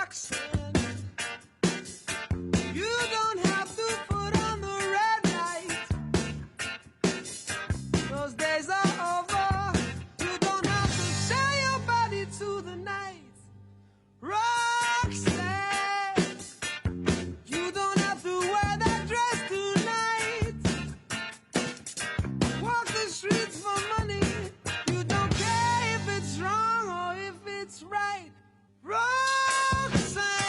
Roxanne, you don't have to put on the red light. Those days are over. You don't have to sell your body to the night. Roxanne, you don't have to wear that dress tonight. Walk the streets for money. You don't care if it's wrong or if it's right. Roxanne.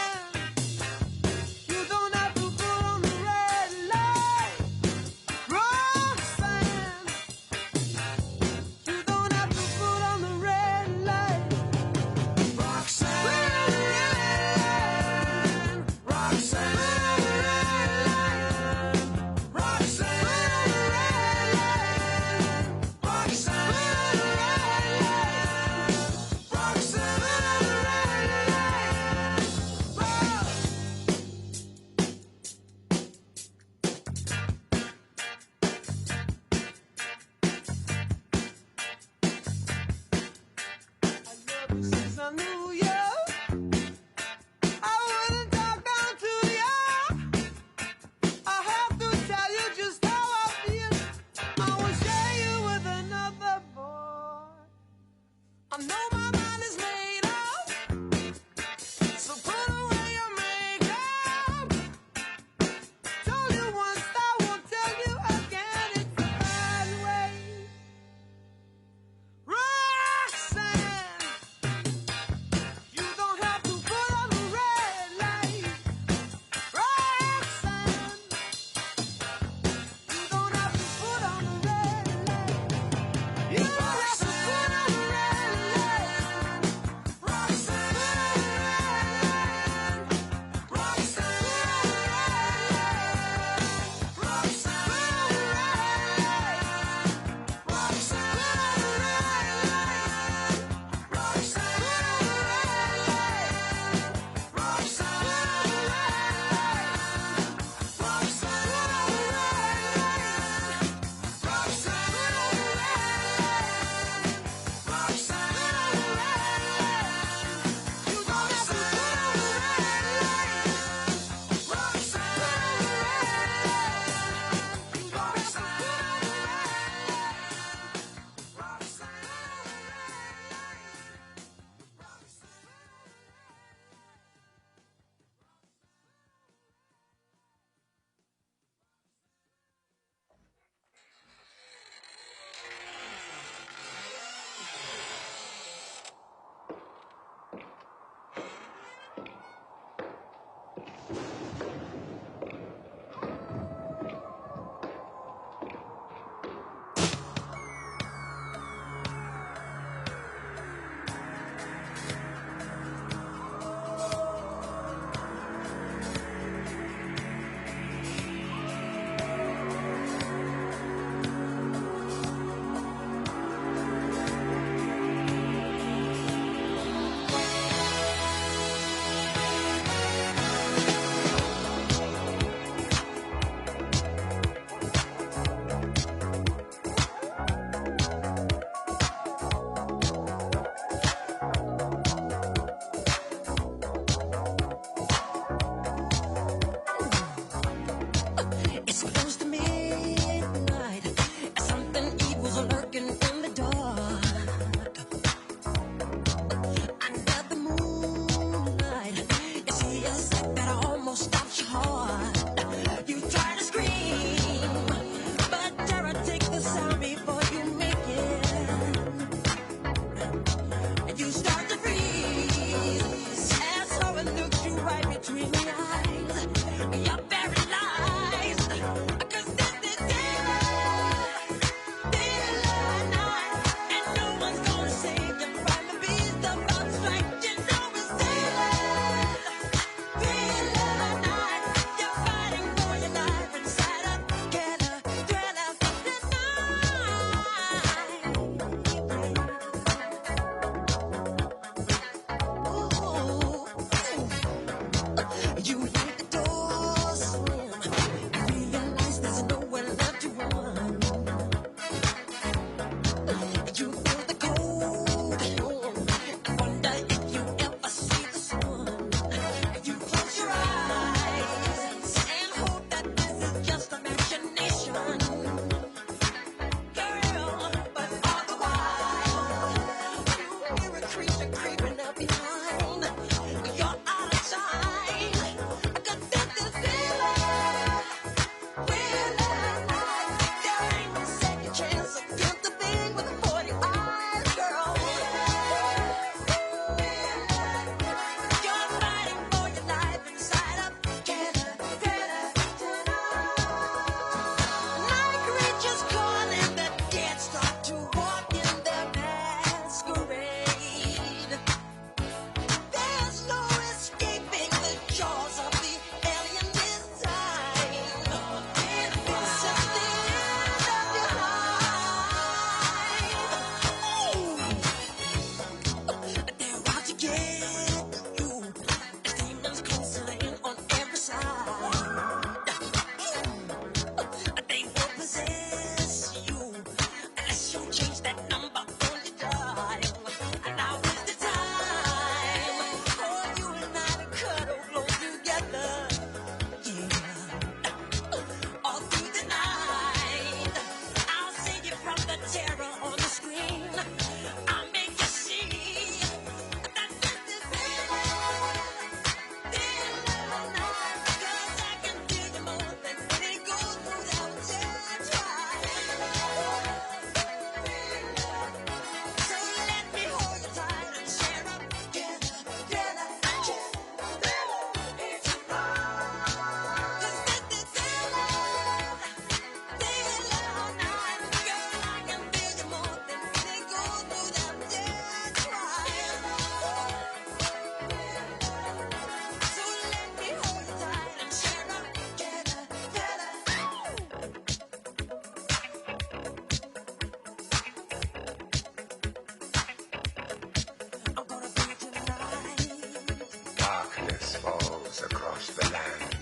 miles across the land.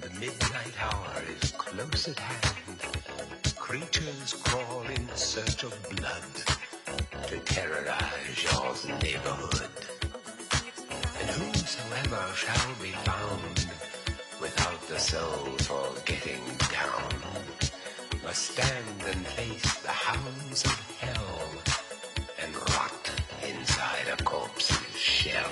The midnight hour is close at hand. Creatures crawl in search of blood to terrorize your neighborhood. And whosoever shall be found without the soul for getting down must stand and face the hounds of hell and rot inside a corpse's shell.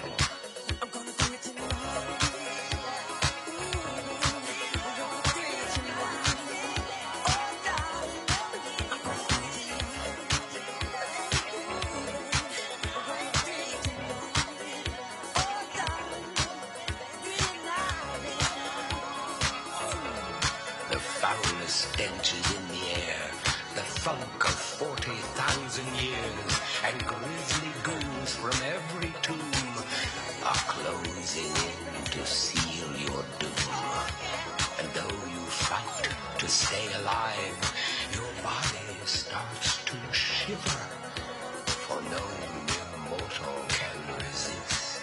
The foulest stench is in the air, the funk of 40,000 years, and grisly goons from every tomb are closing in to seal your doom. And though you fight to stay alive, your body starts to shiver, for no mere mortal can resist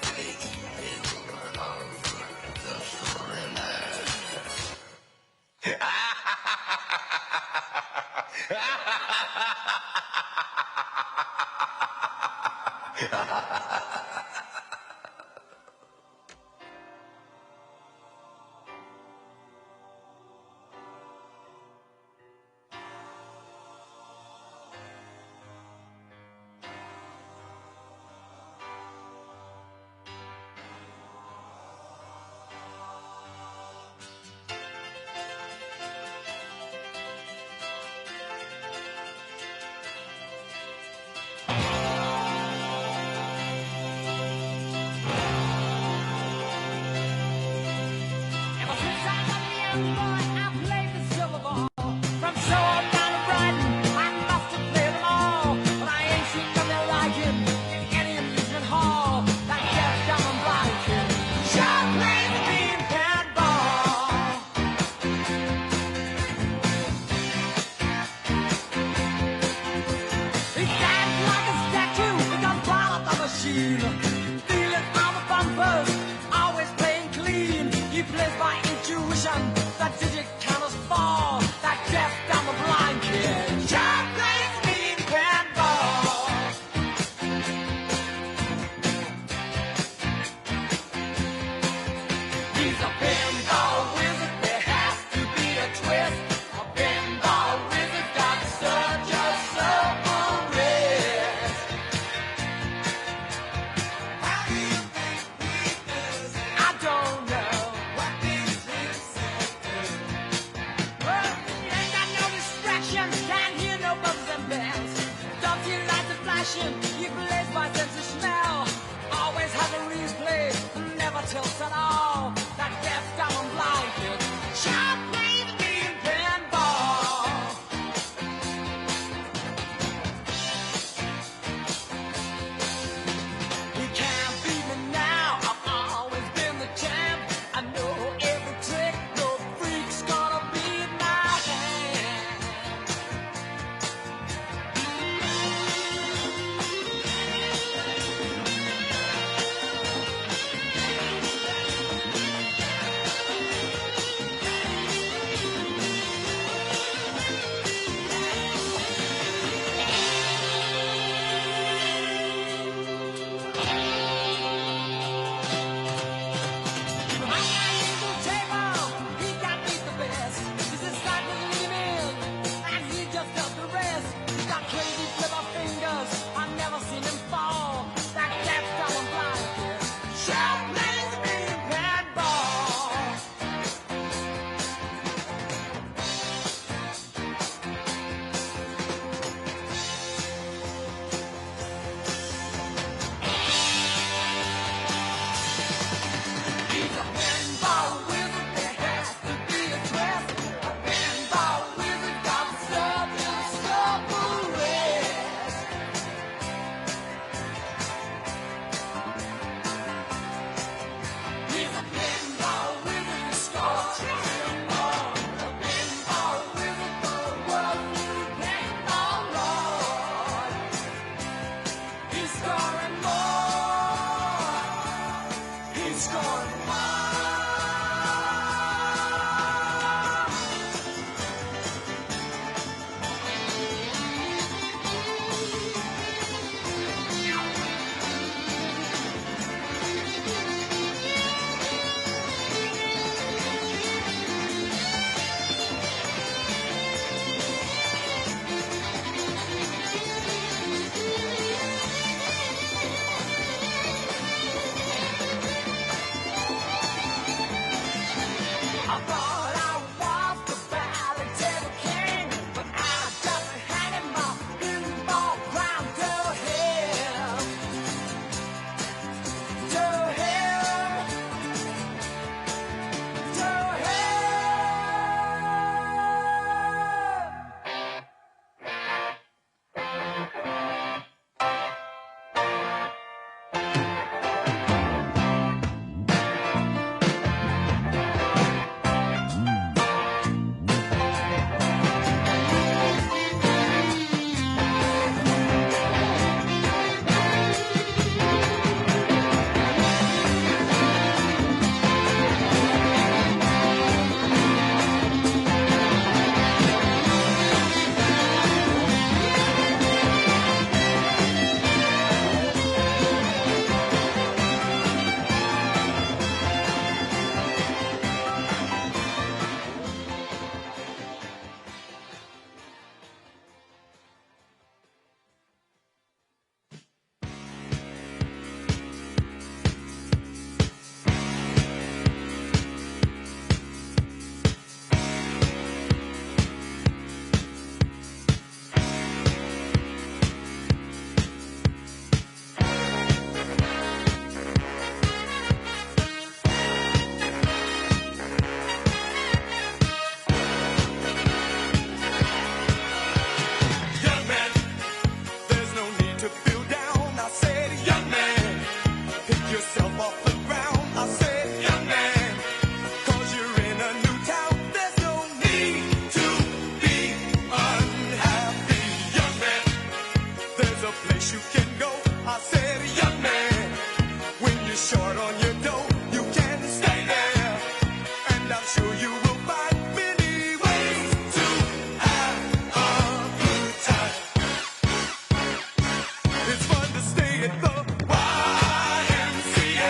the evil of the thriller. Ever since I got the young boy, I played the silver ball. From Soho down to Brighton, I must have played them all. But I ain't seen nothing like him in any amusement hall. That deaf, dumb, and blind kid sure plays the mean handball. He stands like a statue, he comes right off the machine. Feeling on the bumpers, always playing clean. He plays by intuition, the digit counters fall. That deaf, dumb, and blind kid sure plays mean handball. He's a pinball wizard, there has to be a twist. A pinball wizard got such a soul wrist. streets going It's fun to stay at the YMCA.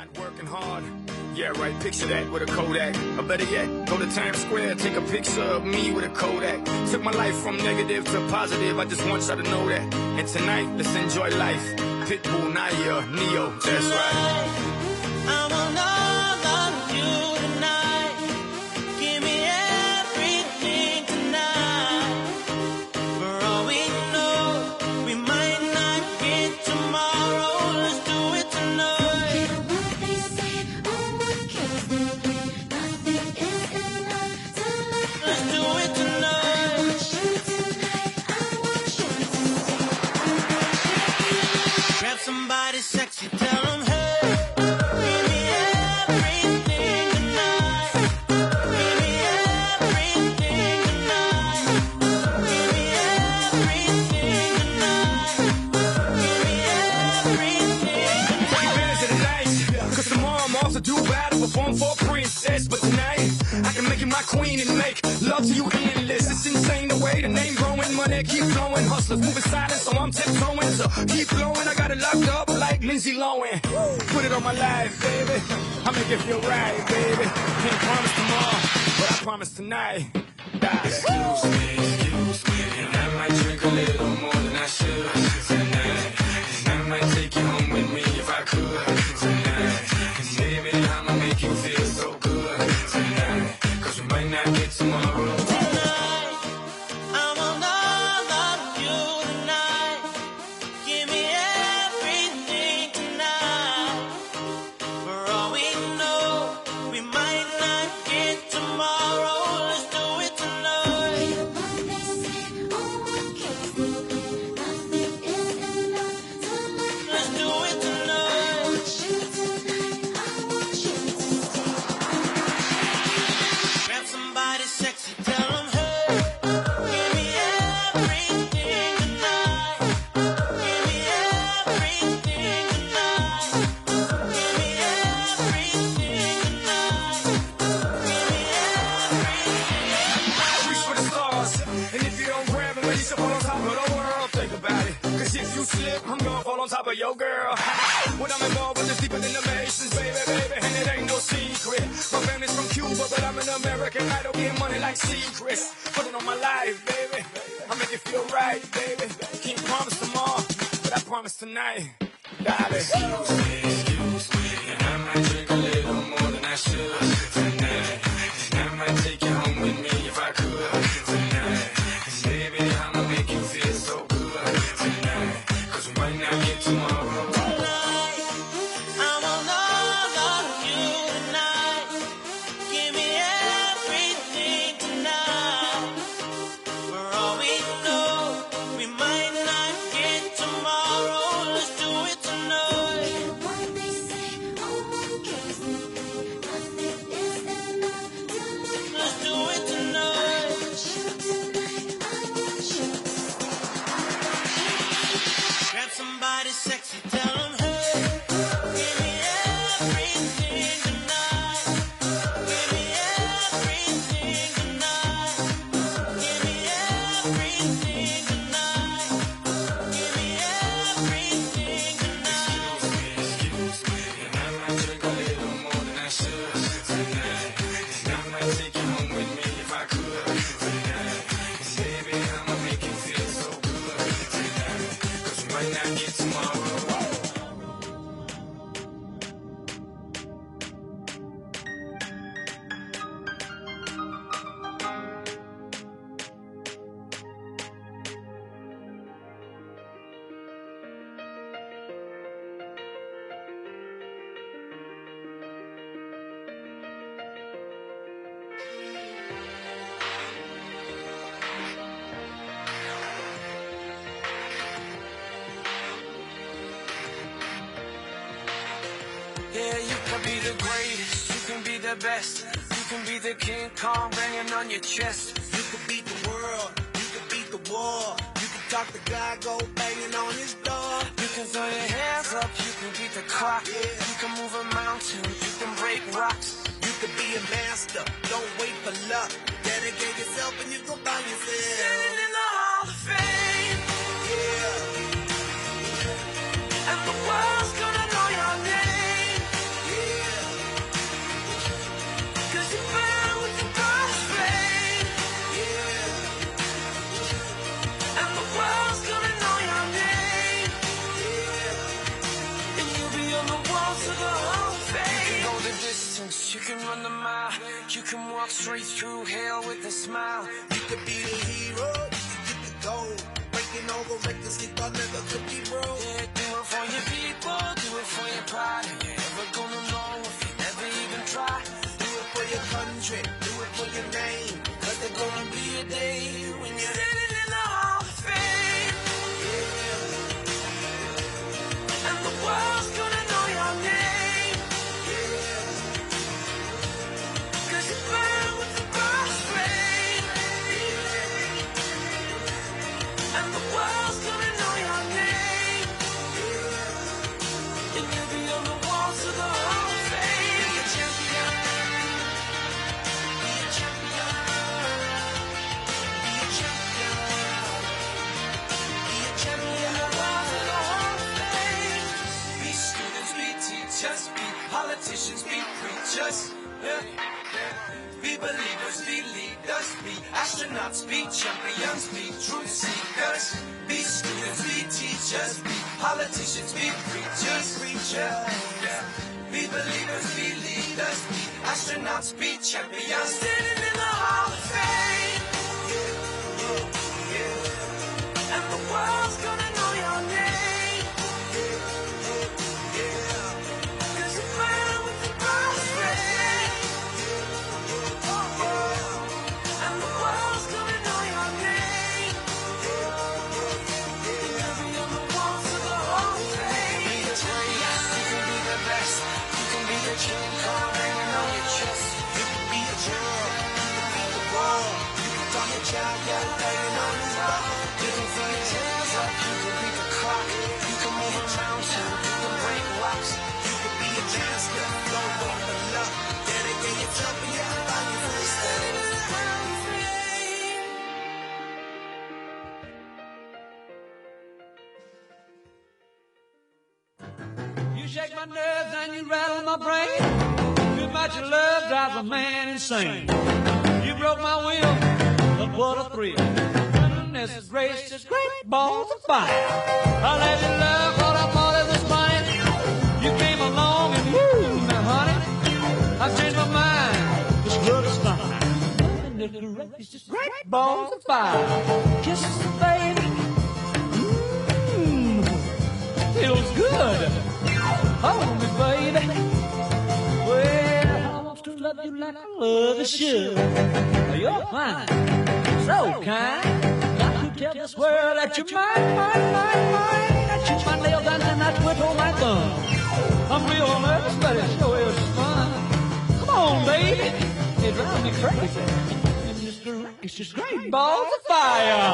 not working hard. Yeah, right, picture that with a Kodak. Or better yet, go to Times Square, take a picture of me with a Kodak. Took my life from negative to positive, I just want y'all to know that. And tonight, let's enjoy life. Pitbull, Naya, Neo, that's right. I want all of you tonight. Give me everything tonight. For all we know, we might not get tomorrow. Let's do it tonight. Let's do it tonight. Grab somebody sexy, tell them hey. Perform for a princess, but tonight I can make you my queen and make love to you endless. It's insane the way the name growing, money keep flowing, hustlers moving silent, so I'm tiptoeing. So keep blowing, I got it locked up like Lindsay Lohan. Put it on my life, baby. I make it feel right, baby. Can't promise tomorrow, but I promise tonight. Excuse me, and I might drink a little more than I should tonight. And I might take you home with me if I could tonight. Cause baby, I'ma make you feel so good tonight. Cause we might not get tomorrow. Tonight, I want all of you tonight. Give me everything tonight. For all we know, we might not get tomorrow. Let's do it tonight. Let's do it tonight. Grab somebody sexy, tell them hey. Give me everything tonight. Give me everything tonight. Give me everything tonight. Give me everything. Reach for the stars, and if you don't grab it, raise up on top of the world. Think about it, cause if you slip, I'm gonna fall on top of your girl. What I'm involved with is deeper than the Masons, baby, baby, and it ain't no secret. My family's from Cuba, but I'm an American idol, getting money like secrets. Put it on my life, baby, I make it feel right, baby. Can't promise tomorrow, but I promise tonight. Darling. Excuse me, and I might drink a little more than I should tonight. And I might take you home with me if I could tonight. And baby, I'ma make you feel so good tonight. Cause we might not get tomorrow. Tonight, I want all of you tonight. Give me everything tonight. For all we know, we might not get tomorrow. Let's do it tonight. Let's do it tonight. Grab somebody sexy, tell them hey. Give me everything tonight. Give me everything tonight. Give me everything tonight. Give me everything tonight. Excuse me, and I might drink a little more than I should tonight. And I might take you home with me if I could tonight. And baby, I'ma make you feel so good tonight. Cause we might not get tomorrow. Yeah, you can be the greatest, you can be the best. You can be the King Kong banging on your chest. You can beat the world, you can beat the war. You can talk the guy, go banging on his door. You can throw your hands up, you can beat the clock. You can move a mountain, you can break rocks. You can be a master, don't wait for luck. Dedicate yourself and you go find yourself. Standing in the Hall of Fame, Yeah, and the world's gonna know your name. yeah. You can run the mile. You can walk straight through hell with a smile. You could be the hero, you could get the gold. Breaking all the records you thought never could be broke. Yeah, do it for your people, do it for your pride. Are you ever gonna know if you never even try? Do it for your country, do it for your name. Cause there's gonna be a day when you're Standing in the Hall of Fame, and the world's gonna know your name. Cause you burn with the burst flame, and the world's gonna know your name. And you'll be on the walls of the Hall of Fame. Be a champion. Be a champion. Be a champion. Be a champion. On the walls of the Hall of Fame. Be students, be teachers, be politicians, be preachers. Be believers, be leaders, be astronauts, be champions, be truth seekers. Be students, be teachers, be politicians, be preachers, be believers, be leaders, be astronauts, be champions. Standing in the Hall of Fame, and the world's gonna know your name. Cause you burn with the burst flame, and the world's gonna know your name. You'll be on the walls of the Hall of Fame. Be a champion, you can be the best. You can be the king card hanging on your chest. You can be a general, you can be the world. You can talk your child, got hanging on his wall. You can throw your hands up, you can beat the clock. You can move a mountain, you can break rocks. You can be a master, don't wait for luck. Dedicate your time for your body for the standing in the Hall of Fame. You shake my nerves and you rattle my brain. Too much of love drives a man insane. You broke my will, but what a thrill. Goodness gracious, great balls of fire. I let you love what I thought it was fine. You came along and woo, now honey, I've changed my mind. This love is fine. Goodness gracious, great balls of fire. Kisses, baby. Feels good. Hold me, baby. Well, I want to love you like I love you should. You're fine, so kind. Got to tell this world that you're mine. I shoot my nails down and I twiddle my thumb. I'm real nervous, but it sure is fun. Come on, baby. It drives me crazy. It's just great balls of fire.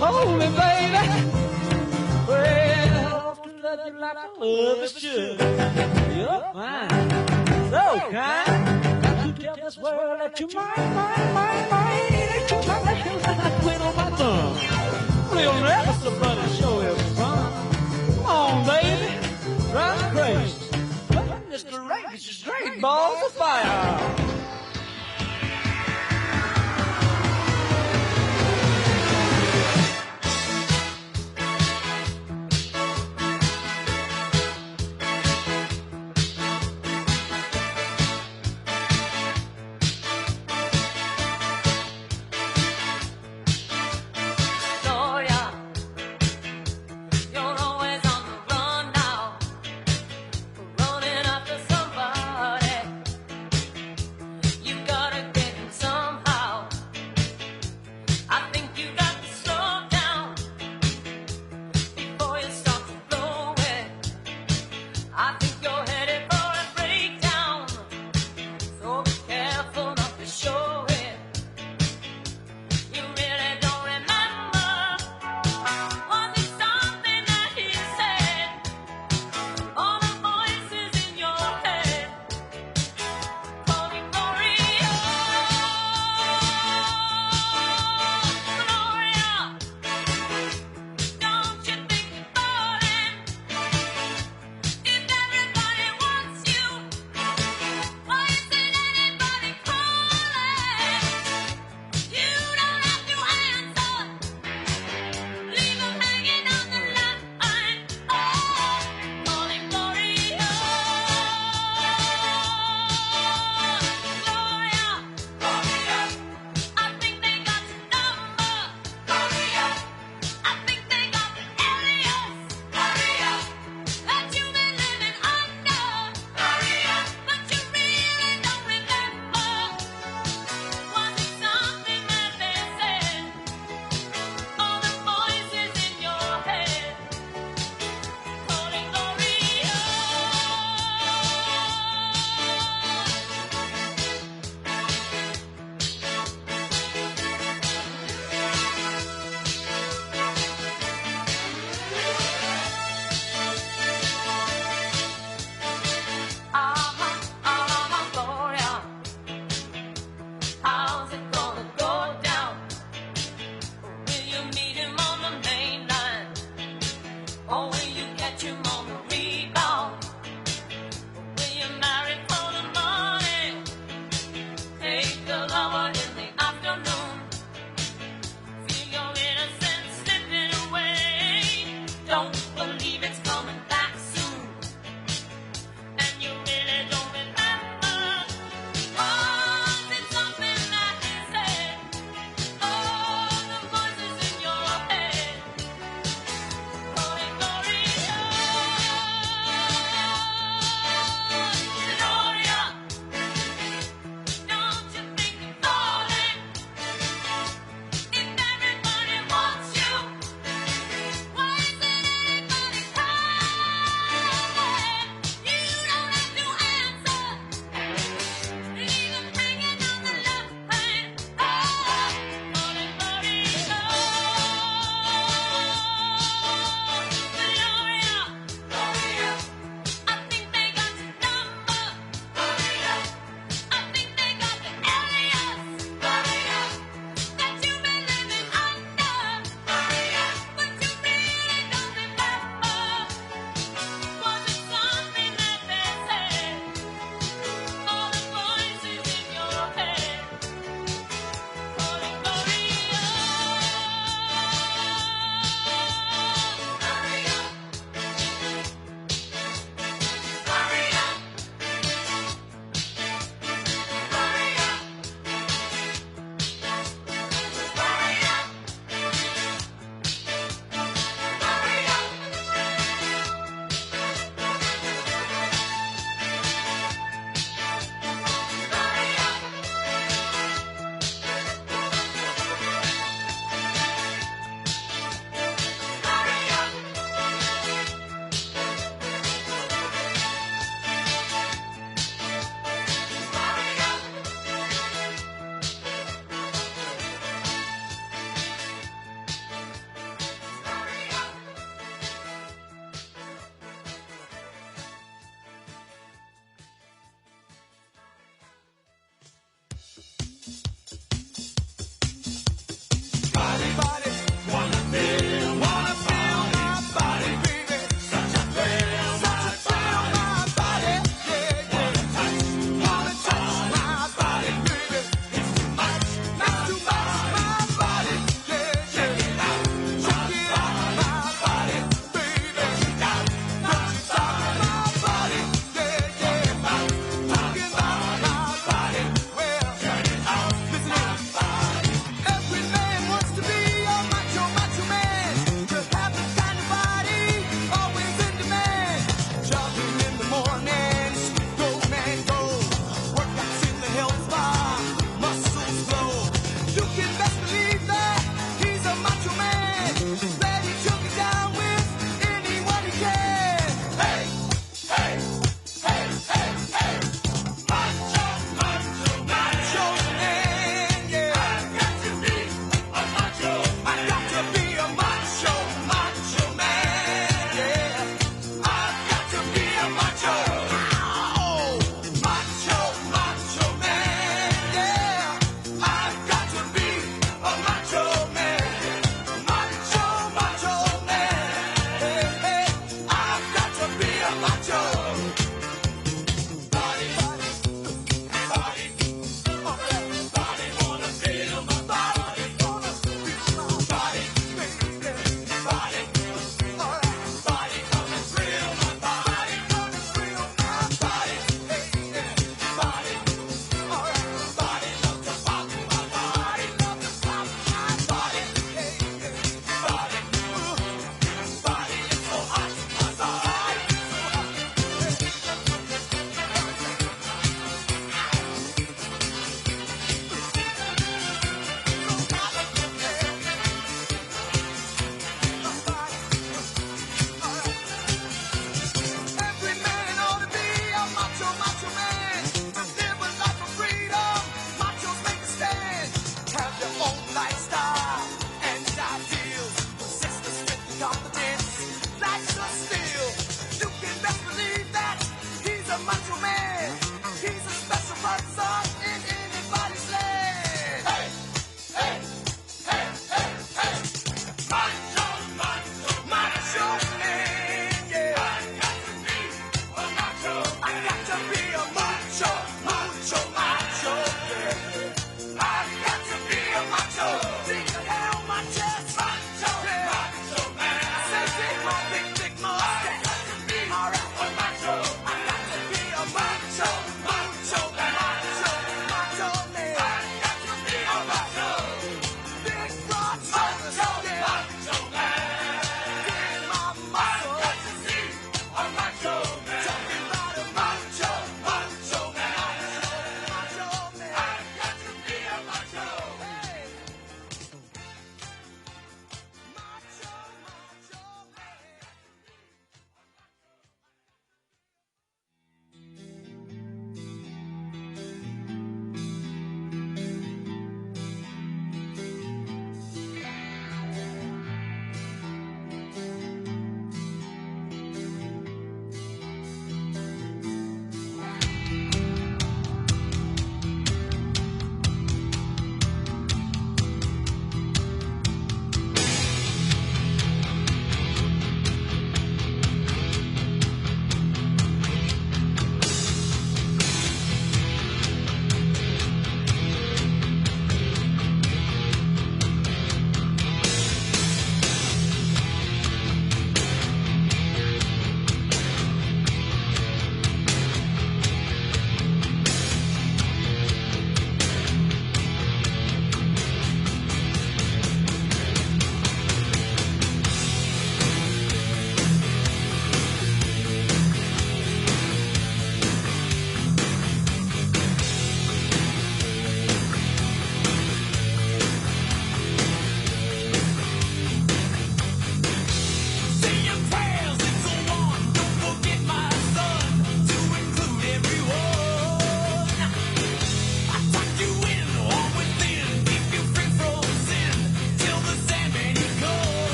Hold me, baby. Well, to love you like I love you should. You're fine, so kind. Got to tell this world that you're mine. That you're my nails and I twiddle my thumb. Real nervous, but it sure is fun. Come on, baby, drive me crazy. Goodness gracious, great balls of fire.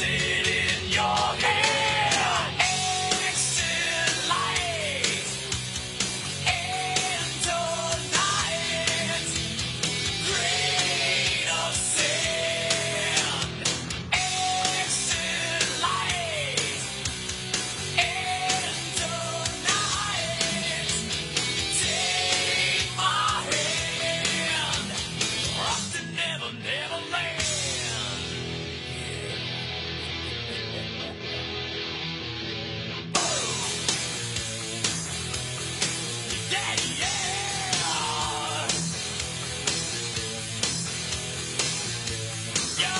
it in your hand. Exit light into night. Grain of sand. Exit light into night. Take my hand. Rock to never, never land. Yeah, yeah. Yo.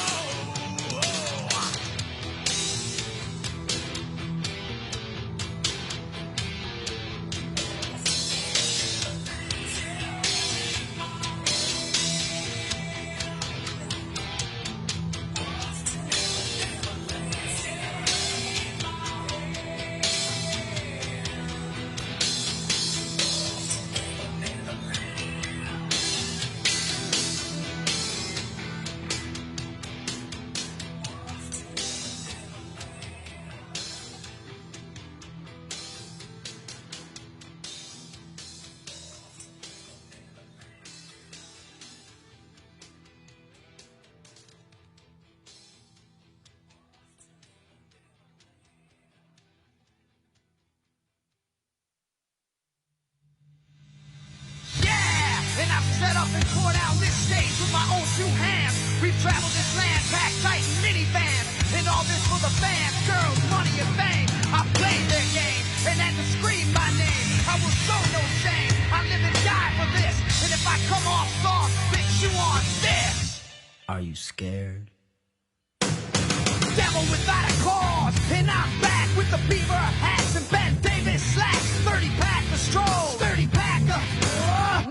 Yeah, and I've set up and tore down this stage with my own two hands. We've traveled this land, packed tight in minivans, and all this for the fans, girls, money, and fame. I played their game and had to scream my name. I will show no shame. I live and die for this, and if I come off soft, bitch, you on this. Are you scared? Devil without a cause, and I'm back with the beaver hats and Ben Davis slacks. 30-pack of stroll, 30-pack of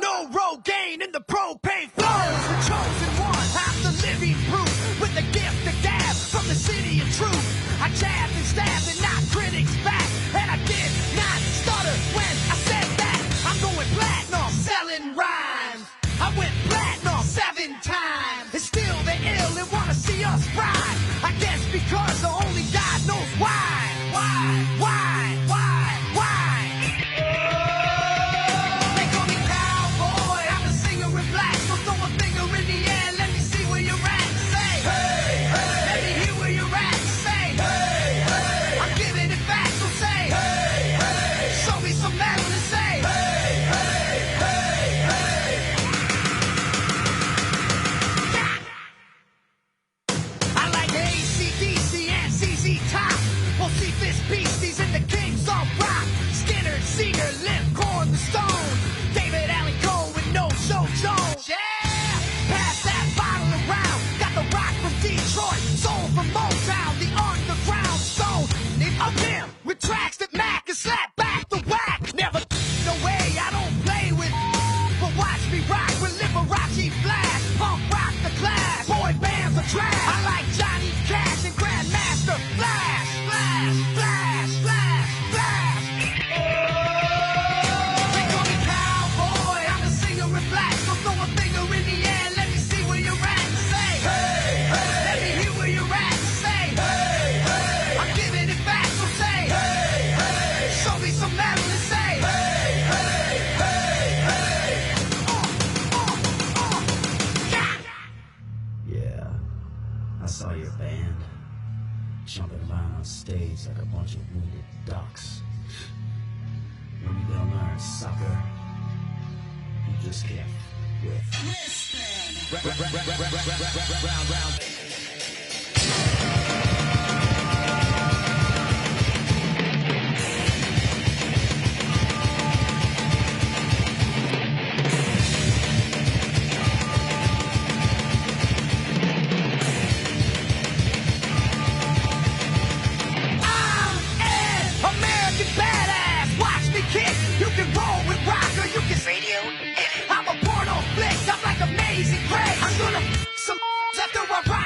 no Rogaine in the propane flows. The chosen one, I'm the living proof with the gift of gab from the city of truth. I jabbed and stabbed and knocked critics back, and I did not stutter when I said that. I'm going platinum, selling rhymes. I went platinum 7 times, and still they ill and wanna see us ride. I guess because only God knows why. They call me cowboy, I'm a singer in black. So throw a finger in the air, let me see where you're at. Say, hey, hey. Let me hear where you're at. Say, hey, hey. I'm giving it back, so say, hey, hey. Show me some metal and say, hey, hey, hey, hey. I like AC/DC and ZZ Top. We'll see this beasties in the Kings of Rock. Skinner, Seeger, Limp, Corn, the Stone. David Allen Cole with no show Jones. Yeah! Pass that bottle around. Got the rock from Detroit, soul from Motown, the underground zone. Up him with tracks that Mac can slap back the whack. Never no way, I don't play with. But watch me rock with Liberace Flash. Punk rock the class. Boy bands are trash. I like Johnny Cash and Grandmaster Flash. Flash, flash, flash, flash. They call me cowboy, I'm a singer in black. So throw a finger in the air, let me see where you're at. Say, hey, hey. Let me hear where you're at. Say, hey, hey. I'm giving it back, so say, hey, hey. Show me some metal and say, hey, hey, hey, hey. Yeah, I saw your band jumping around on stage like a bunch of wounded ducks. Maybe they'll learn, sucker. You just can't with. American badass, watch me kick. You can roll with rock or you can see you. I'm a porno flick, I'm like Amazing Grace. I'm gonna some after I rock.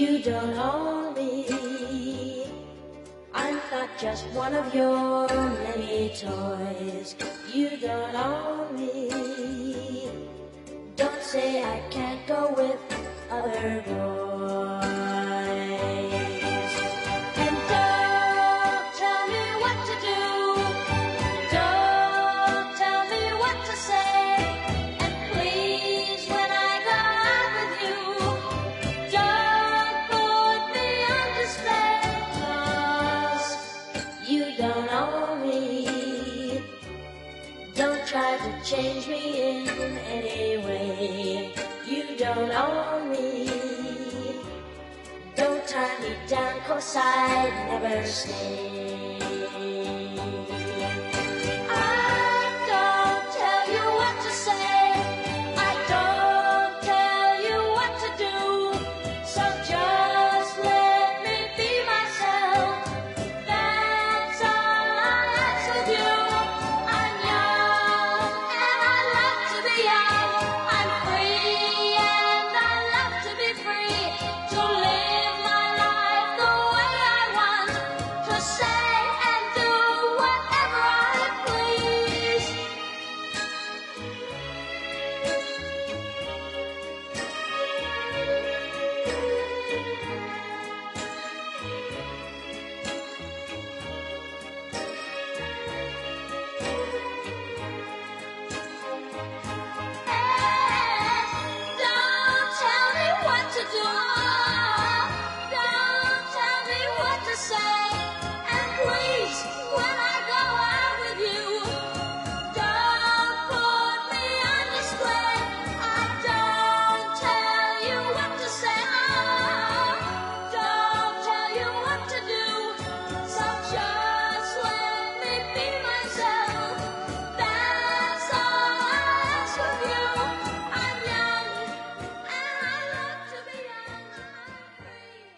You don't own me. I'm not just one of your many toys. You don't own me. Don't say I can't go with other boys. And don't tell me what to do. Don't tell me what to say. And please, when I go out with you, don't put me on display. 'Cause you don't own me. Don't try to change me in any way. You don't own me. Don't tie me down, 'cause I'd never stay. I don't tell you what to say. I don't tell you what to do. So just let me be myself. That's all I ask of you. I'm young and I love to be young. I'm free and I love to be free. To live my life the way I want. To say and do whatever I please. Don't tell me what to do. Don't tell me what to say. And please, when I go out with you, don't put me on display. I don't tell you what to say. Don't tell you what to do. So just let me be myself. That's all I ask of you. I'm young and I love to be young. I'm free.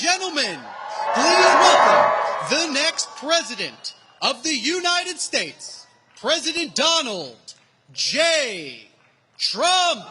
gentlemen, please welcome the next President of the United States, President Donald J. Trump.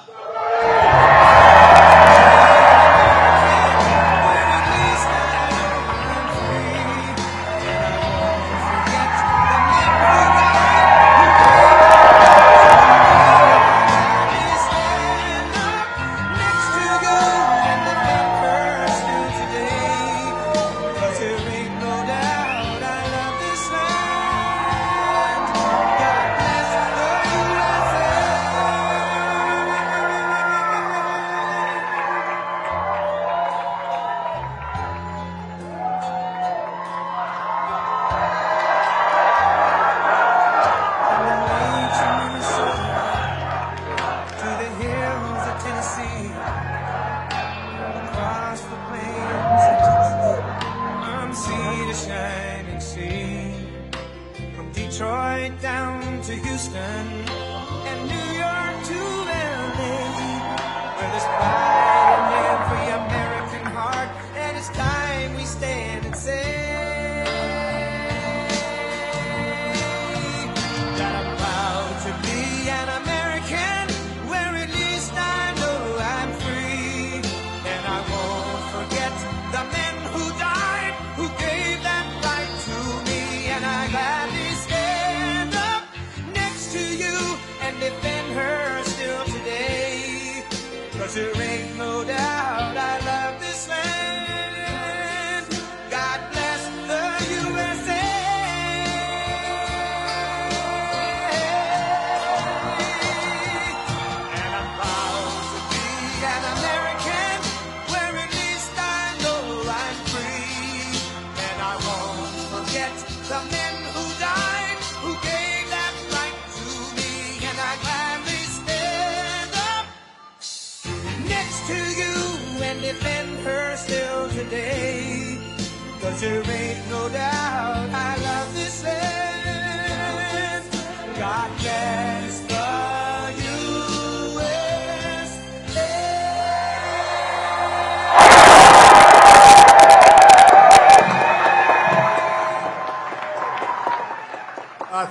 Detroit down to Houston and New York to LA, where there's pride in every American heart, and it's time we stand and say that I'm proud to be an American, where at least I know I'm free, and I won't forget the men who died, who gave that right to me, and I gladly defend her still today, 'cause there ain't no doubt I love this land. God bless the USA. And I'm proud to be an American, where at least I know I'm free, and I won't forget the men who died, who gave that right to me, and I gladly stand up next to you and defend her still today, 'cause there ain't no doubt I love this land. God bless the USA.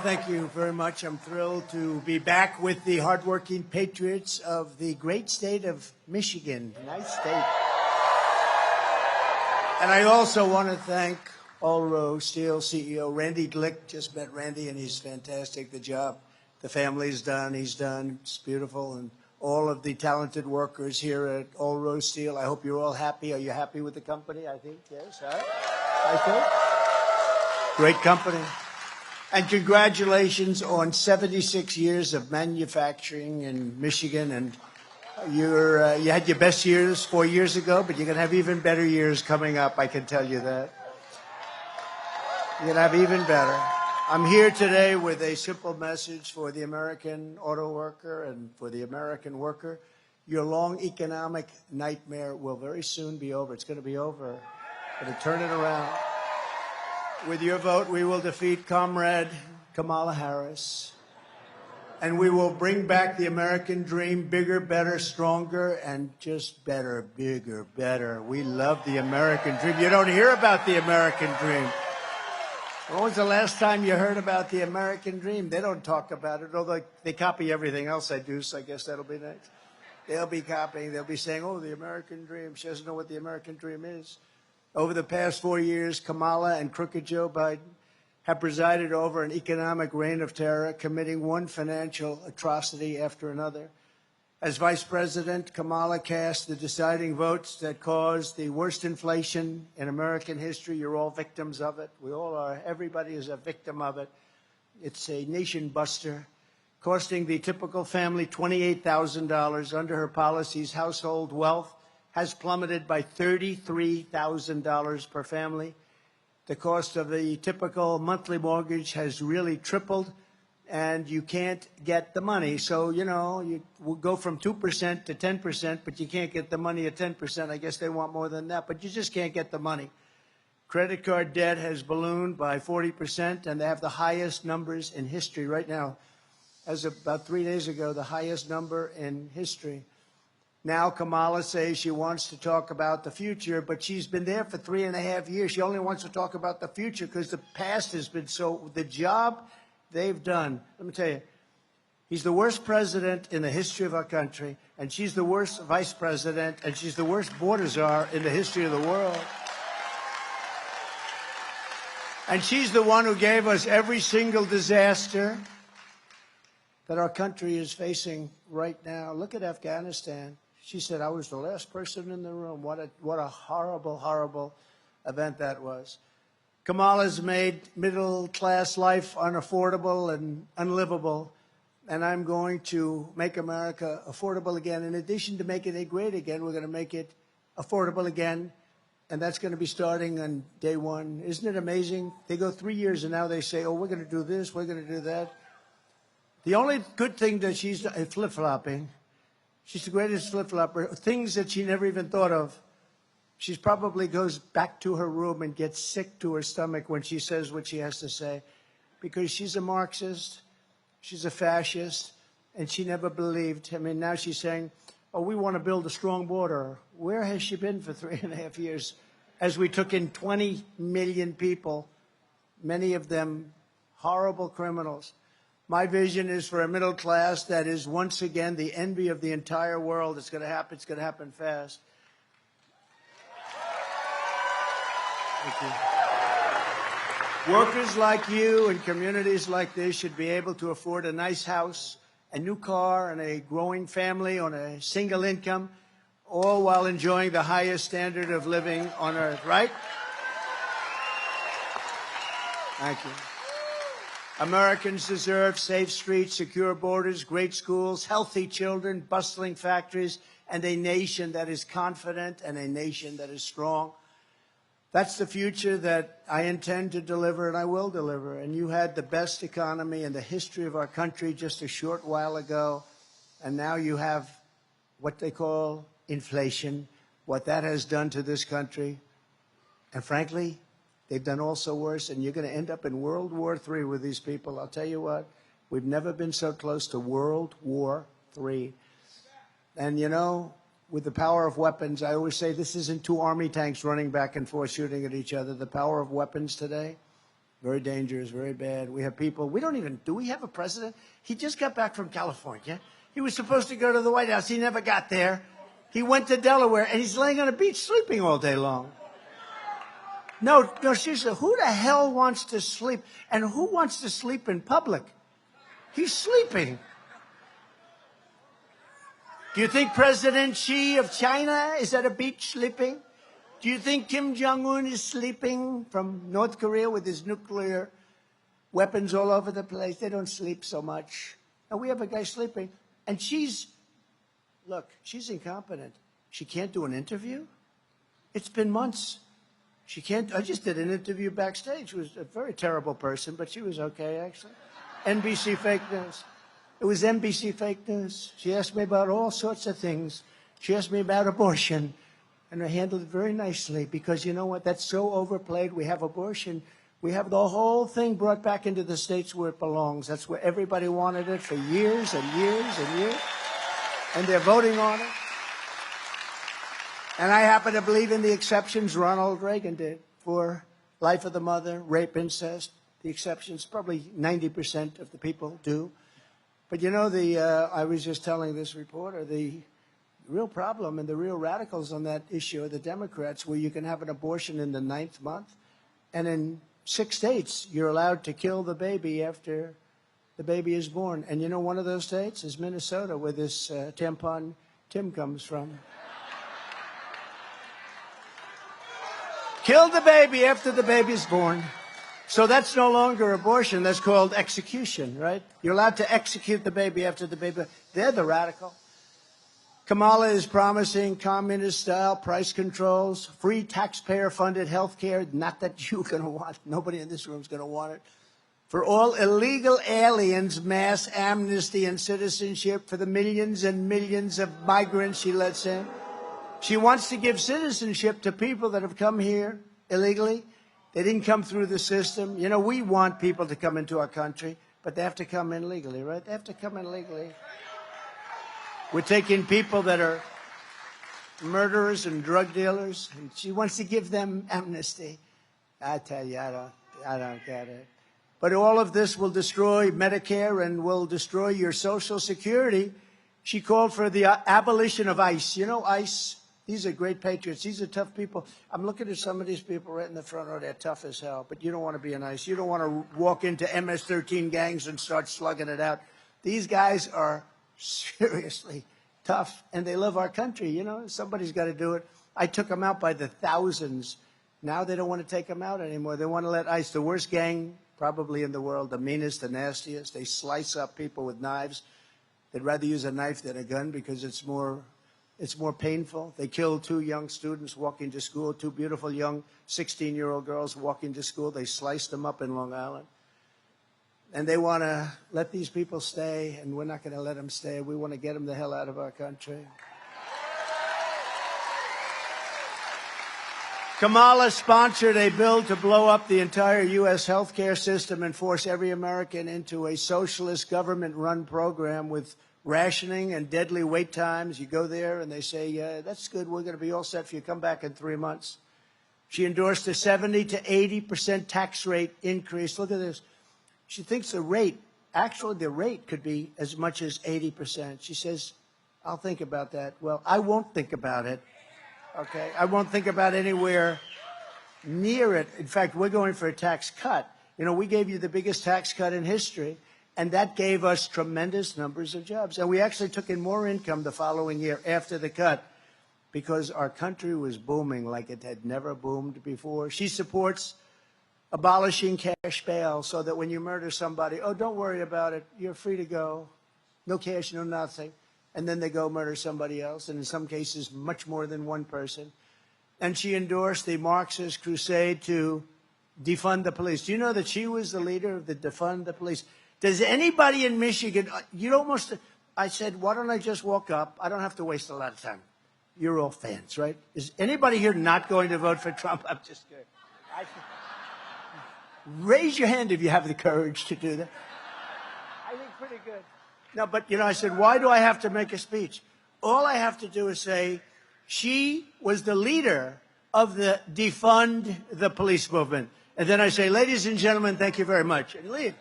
Thank you very much. I'm thrilled to be back with the hardworking patriots of the great state of Michigan. Nice state. And I also want to thank All-Row Steel CEO Randy Glick. Just met Randy, and he's fantastic. The job the family's done, he's done. It's beautiful. And all of the talented workers here at All-Row Steel, I hope you're all happy. Are you happy with the company? I think, yes. I think. Great company. And congratulations on 76 years of manufacturing in Michigan. And you had your best years 4 years ago, but you're going to have even better years coming up, I can tell you that. You're going to have even better. I'm here today with a simple message for the American auto worker and for the American worker. Your long economic nightmare will very soon be over. It's going to be over. We're going to turn it around. With your vote, we will defeat Comrade Kamala Harris, and we will bring back the American dream, bigger, better, stronger, and just better, bigger, better. We love the American dream. You don't hear about the American dream. When was the last time you heard about the American dream? They don't talk about it, although they copy everything else I do, so I guess that'll be nice. They'll be copying. They'll be saying, oh, the American dream. She doesn't know what the American dream is. Over the past 4 years, Kamala and crooked Joe Biden have presided over an economic reign of terror, committing one financial atrocity after another. As Vice President, Kamala cast the deciding votes that caused the worst inflation in American history. You're all victims of it. We all are. Everybody is a victim of it. It's a nation buster, costing the typical family $28,000. Under her policies, household wealth has plummeted by $33,000 per family. The cost of the typical monthly mortgage has really tripled, and you can't get the money. So, you know, you will go from 2% to 10%, but you can't get the money at 10%. I guess they want more than that, but you just can't get the money. Credit card debt has ballooned by 40%, and they have the highest numbers in history right now. As of about 3 days ago, the highest number in history. Now Kamala says she wants to talk about the future, but she's been there for 3.5 years. She only wants to talk about the future because the past has been so, the job they've done. Let me tell you, he's the worst president in the history of our country, and she's the worst vice president, and she's the worst border czar in the history of the world. And she's the one who gave us every single disaster that our country is facing right now. Look at Afghanistan. She said, I was the last person in the room. What a horrible, horrible event that was. Kamala's made middle-class life unaffordable and unlivable, and I'm going to make America affordable again. In addition to making it great again, we're going to make it affordable again, and that's going to be starting on day one. Isn't it amazing? They go 3 years, and now they say, oh, we're going to do this, we're going to do that. The only good thing that she's flip-flopping. She's the greatest flip-flopper. Things that she never even thought of. She probably goes back to her room and gets sick to her stomach when she says what she has to say, because she's a Marxist, she's a fascist, and she never believed. I mean, now she's saying, oh, we want to build a strong border. Where has she been for 3.5 years as we took in 20 million people, many of them horrible criminals? My vision is for a middle class that is once again the envy of the entire world. It's going to happen. It's going to happen fast. Thank you. Workers like you and communities like this should be able to afford a nice house, a new car, and a growing family on a single income, all while enjoying the highest standard of living on earth, right? Thank you. Americans deserve safe streets, secure borders, great schools, healthy children, bustling factories, and a nation that is confident and a nation that is strong. That's the future that I intend to deliver, and I will deliver. And you had the best economy in the history of our country just a short while ago, and now you have what they call inflation, what that has done to this country. And frankly, they've done also worse, and you're going to end up in World War III with these people. I'll tell you what, we've never been so close to World War III. And, you know, with the power of weapons, I always say this isn't two army tanks running back and forth shooting at each other. The power of weapons today, very dangerous, very bad. We have people, do we have a president? He just got back from California. He was supposed to go to the White House. He never got there. He went to Delaware, and he's laying on a beach sleeping all day long. No, seriously, who the hell wants to sleep? And who wants to sleep in public? He's sleeping. Do you think President Xi of China is at a beach sleeping? Do you think Kim Jong-un is sleeping from North Korea with his nuclear weapons all over the place? They don't sleep so much. And we have a guy sleeping. And she's incompetent. She can't do an interview? It's been months. She can't. I just did an interview backstage. She was a very terrible person, but she was okay, actually. NBC fake news. It was NBC fake news. She asked me about all sorts of things. She asked me about abortion, and I handled it very nicely because you know what? That's so overplayed. We have abortion. We have the whole thing brought back into the states where it belongs. That's where everybody wanted it for years and years and years, and they're voting on it. And I happen to believe in the exceptions Ronald Reagan did for life of the mother, rape, incest. The exceptions, probably 90% of the people do. But you know, I was just telling this reporter, the real problem and the real radicals on that issue are the Democrats, where you can have an abortion in the 9th month. And in 6 states, you're allowed to kill the baby after the baby is born. And you know, one of those states is Minnesota, where this tampon Tim comes from. Kill the baby after the baby's born. So that's no longer abortion. That's called execution, right? You're allowed to execute the baby after the baby. They're the radical. Kamala is promising communist-style price controls, free taxpayer-funded health care. Not that you're going to want. Nobody in this room is going to want it. For all illegal aliens, mass amnesty and citizenship for the millions and millions of migrants she lets in. She wants to give citizenship to people that have come here illegally. They didn't come through the system. You know, we want people to come into our country, but they have to come in legally, right? They have to come in legally. We're taking people that are murderers and drug dealers, and she wants to give them amnesty. I tell you, I don't get it. But all of this will destroy Medicare and will destroy your Social Security. She called for the abolition of ICE. You know ICE? These are great patriots. These are tough people. I'm looking at some of these people right in the front row. They're tough as hell. But you don't want to be an ICE. You don't want to walk into MS-13 gangs and start slugging it out. These guys are seriously tough, and they love our country. You know, somebody's got to do it. I took them out by the thousands. Now they don't want to take them out anymore. They want to let ICE, the worst gang probably in the world, the meanest, the nastiest. They slice up people with knives. They'd rather use a knife than a gun because it's more painful. They killed 2 young students walking to school, 2 beautiful young 16-year-old girls walking to school. They sliced them up in Long Island. And they want to let these people stay, and we're not going to let them stay. We want to get them the hell out of our country. Kamala sponsored a bill to blow up the entire U.S. healthcare system and force every American into a socialist government-run program with rationing and deadly wait times. You go there and they say, that's good, we're going to be all set for you. Come back in 3 months. She endorsed a 70 to 80% tax rate increase. Look at this. She thinks the rate could be as much as 80%. She says, I'll think about that. Well, I won't think about it. Okay, I won't think about anywhere near it. In fact, we're going for a tax cut. You know, we gave you the biggest tax cut in history, and that gave us tremendous numbers of jobs. And we actually took in more income the following year after the cut because our country was booming like it had never boomed before. She supports abolishing cash bail so that when you murder somebody, oh, don't worry about it. You're free to go. No cash, no nothing. And then they go murder somebody else, and in some cases, much more than one person. And she endorsed the Marxist crusade to defund the police. Do you know that she was the leader of the defund the police? Does anybody in Michigan, I said, why don't I just walk up? I don't have to waste a lot of time. You're all fans, right? Is anybody here not going to vote for Trump? I'm just kidding. Raise your hand if you have the courage to do that. I think pretty good. No, but, you know, I said, why do I have to make a speech? All I have to do is say, she was the leader of the defund the police movement. And then I say, ladies and gentlemen, thank you very much, and leave.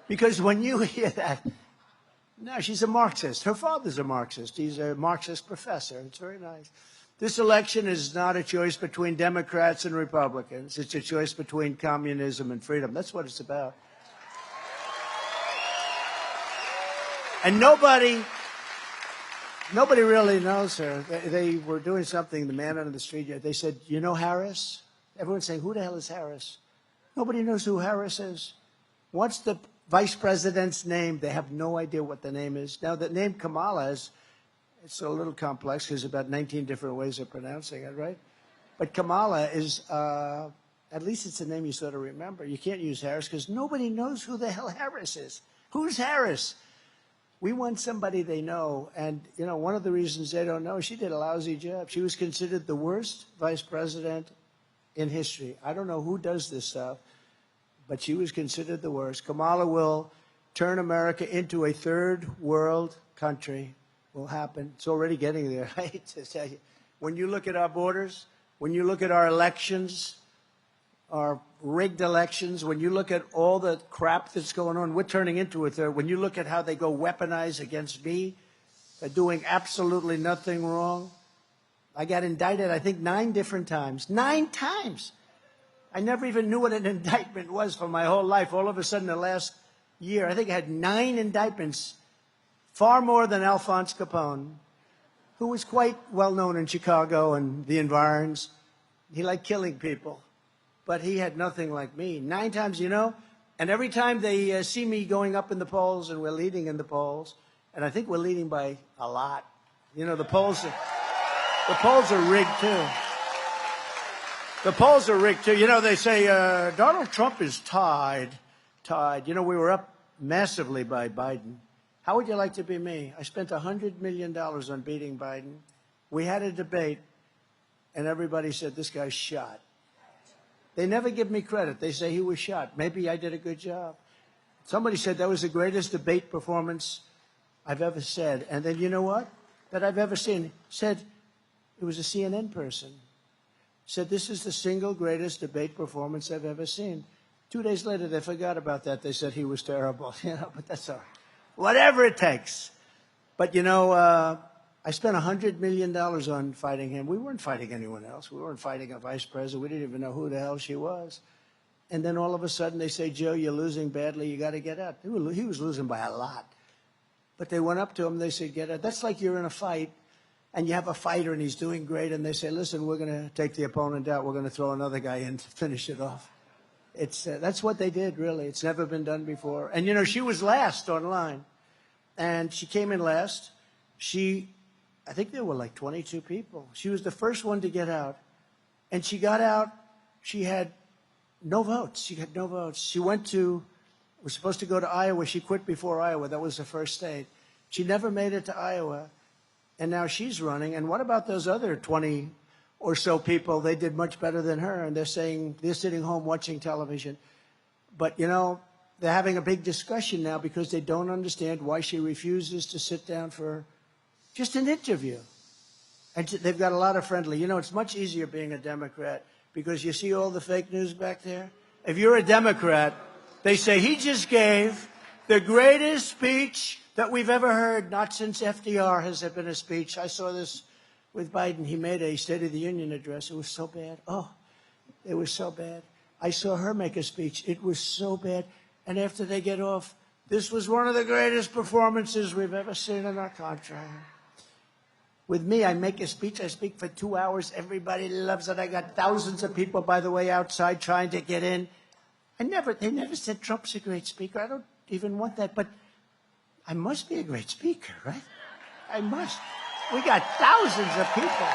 Because when you hear that, no, she's a Marxist. Her father's a Marxist. He's a Marxist professor. It's very nice. This election is not a choice between Democrats and Republicans. It's a choice between communism and freedom. That's what it's about. And nobody really knows her. They were doing something, the man on the street, they said, you know Harris? Everyone's saying, who the hell is Harris? Nobody knows who Harris is. What's the vice president's name? They have no idea what the name is. Now, the name Kamala is, it's a little complex because there's about 19 different ways of pronouncing it, right? But Kamala is, at least it's a name you sort of remember. You can't use Harris because nobody knows who the hell Harris is. Who's Harris? We want somebody they know, and, you know, one of the reasons they don't know, she did a lousy job. She was considered the worst vice president in history. I don't know who does this stuff, but she was considered the worst. Kamala will turn America into a third world country. Will happen. It's already getting there. I hate to tell you. When you look at our borders, when you look at our elections, our rigged elections, when you look at all the crap that's going on, we're turning into a third. When you look at how they go weaponize against me, they're doing absolutely nothing wrong. I got indicted, I think, 9 different times. 9 times. I never even knew what an indictment was for my whole life. All of a sudden, the last year, I think I had 9 indictments, far more than Alphonse Capone, who was quite well known in Chicago and the environs. He liked killing people. But he had nothing like me. 9 times, you know, and every time they see me going up in the polls, and we're leading in the polls, and I think we're leading by a lot. You know, the polls are rigged too. The polls are rigged too. You know, they say Donald Trump is tied. You know, we were up massively by Biden. How would you like to be me? I spent $100 million on beating Biden. We had a debate, and everybody said, this guy's shot. They never give me credit. They say he was shot. Maybe I did a good job. Somebody said that was the greatest debate performance I've ever said. And then you know what? That I've ever seen. Said, It was a CNN person. Said, this is the single greatest debate performance I've ever seen. 2 days later, they forgot about that. They said he was terrible. But that's all right. Whatever it takes. But, I spent $100 million on fighting him. We weren't fighting anyone else. We weren't fighting a vice president. We didn't even know who the hell she was. And then all of a sudden they say, Joe, you're losing badly. You got to get out. He was losing by a lot. But they went up to him. They said, get out. That's like you're in a fight, and you have a fighter, and he's doing great. And they say, listen, we're going to take the opponent out. We're going to throw another guy in to finish it off. That's what they did, really. It's never been done before. And, she was last online. And she came in last. I think there were like 22 people. She was the first one to get out. And she got out. She had no votes. She had no votes. She was supposed to go to Iowa. She quit before Iowa. That was the first state. She never made it to Iowa. And now she's running. And what about those other 20 or so people? They did much better than her. And they're saying they're sitting home watching television. But, they're having a big discussion now because they don't understand why she refuses to sit down for just an interview. And they've got a lot of friendly. It's much easier being a Democrat because you see all the fake news back there. If you're a Democrat, they say he just gave the greatest speech that we've ever heard. Not since FDR has there been a speech. I saw this with Biden. He made a State of the Union address. It was so bad. Oh, it was so bad. I saw her make a speech. It was so bad. And after they get off, this was one of the greatest performances we've ever seen in our country. With me, I make a speech. I speak for 2 hours. Everybody loves it. I got thousands of people, by the way, outside trying to get in. They never said Trump's a great speaker. I don't even want that. But I must be a great speaker, right? I must. We got thousands of people.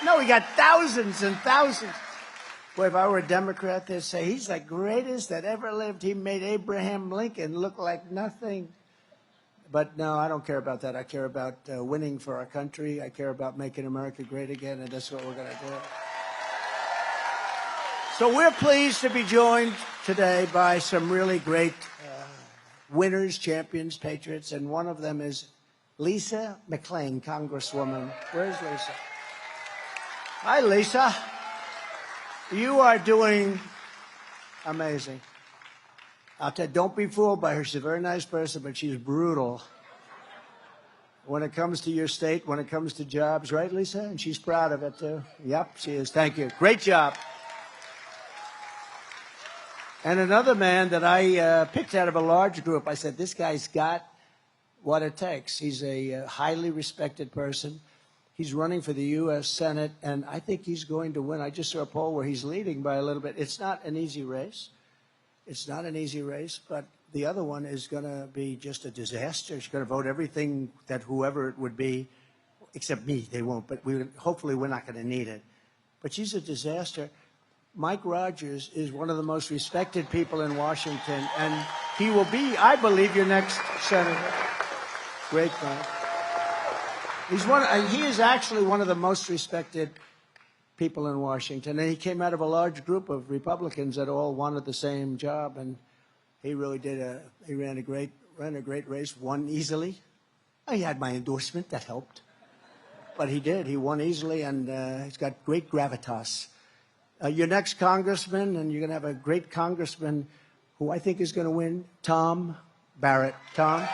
No, we got thousands and thousands. Boy, if I were a Democrat, they'd say, he's the greatest that ever lived. He made Abraham Lincoln look like nothing. But no, I don't care about that. I care about winning for our country. I care about making America great again, and that's what we're going to do. So we're pleased to be joined today by some really great winners, champions, patriots, and one of them is Lisa McClain, Congresswoman. Where's Lisa? Hi, Lisa. You are doing amazing. I'll tell you, don't be fooled by her. She's a very nice person, but she's brutal when it comes to your state, when it comes to jobs. Right, Lisa? And she's proud of it, too. Yep, she is. Thank you. Great job. And another man that I picked out of a large group, I said, this guy's got what it takes. He's a highly respected person. He's running for the U.S. Senate, and I think he's going to win. I just saw a poll where he's leading by a little bit. It's not an easy race. It's not an easy race, but the other one is going to be just a disaster. She's going to vote everything that whoever it would be, except me, they won't, but hopefully we're not going to need it. But she's a disaster. Mike Rogers is one of the most respected people in Washington, and he will be, I believe, your next senator. Great guy. He is actually one of the most respected people in Washington, and he came out of a large group of Republicans that all wanted the same job, and he really did. He ran a great race, won easily. He had my endorsement, that helped, but he did. He won easily, and he's got great gravitas. Your next congressman, and you're going to have a great congressman who I think is going to win, Tom Barrett. Tom.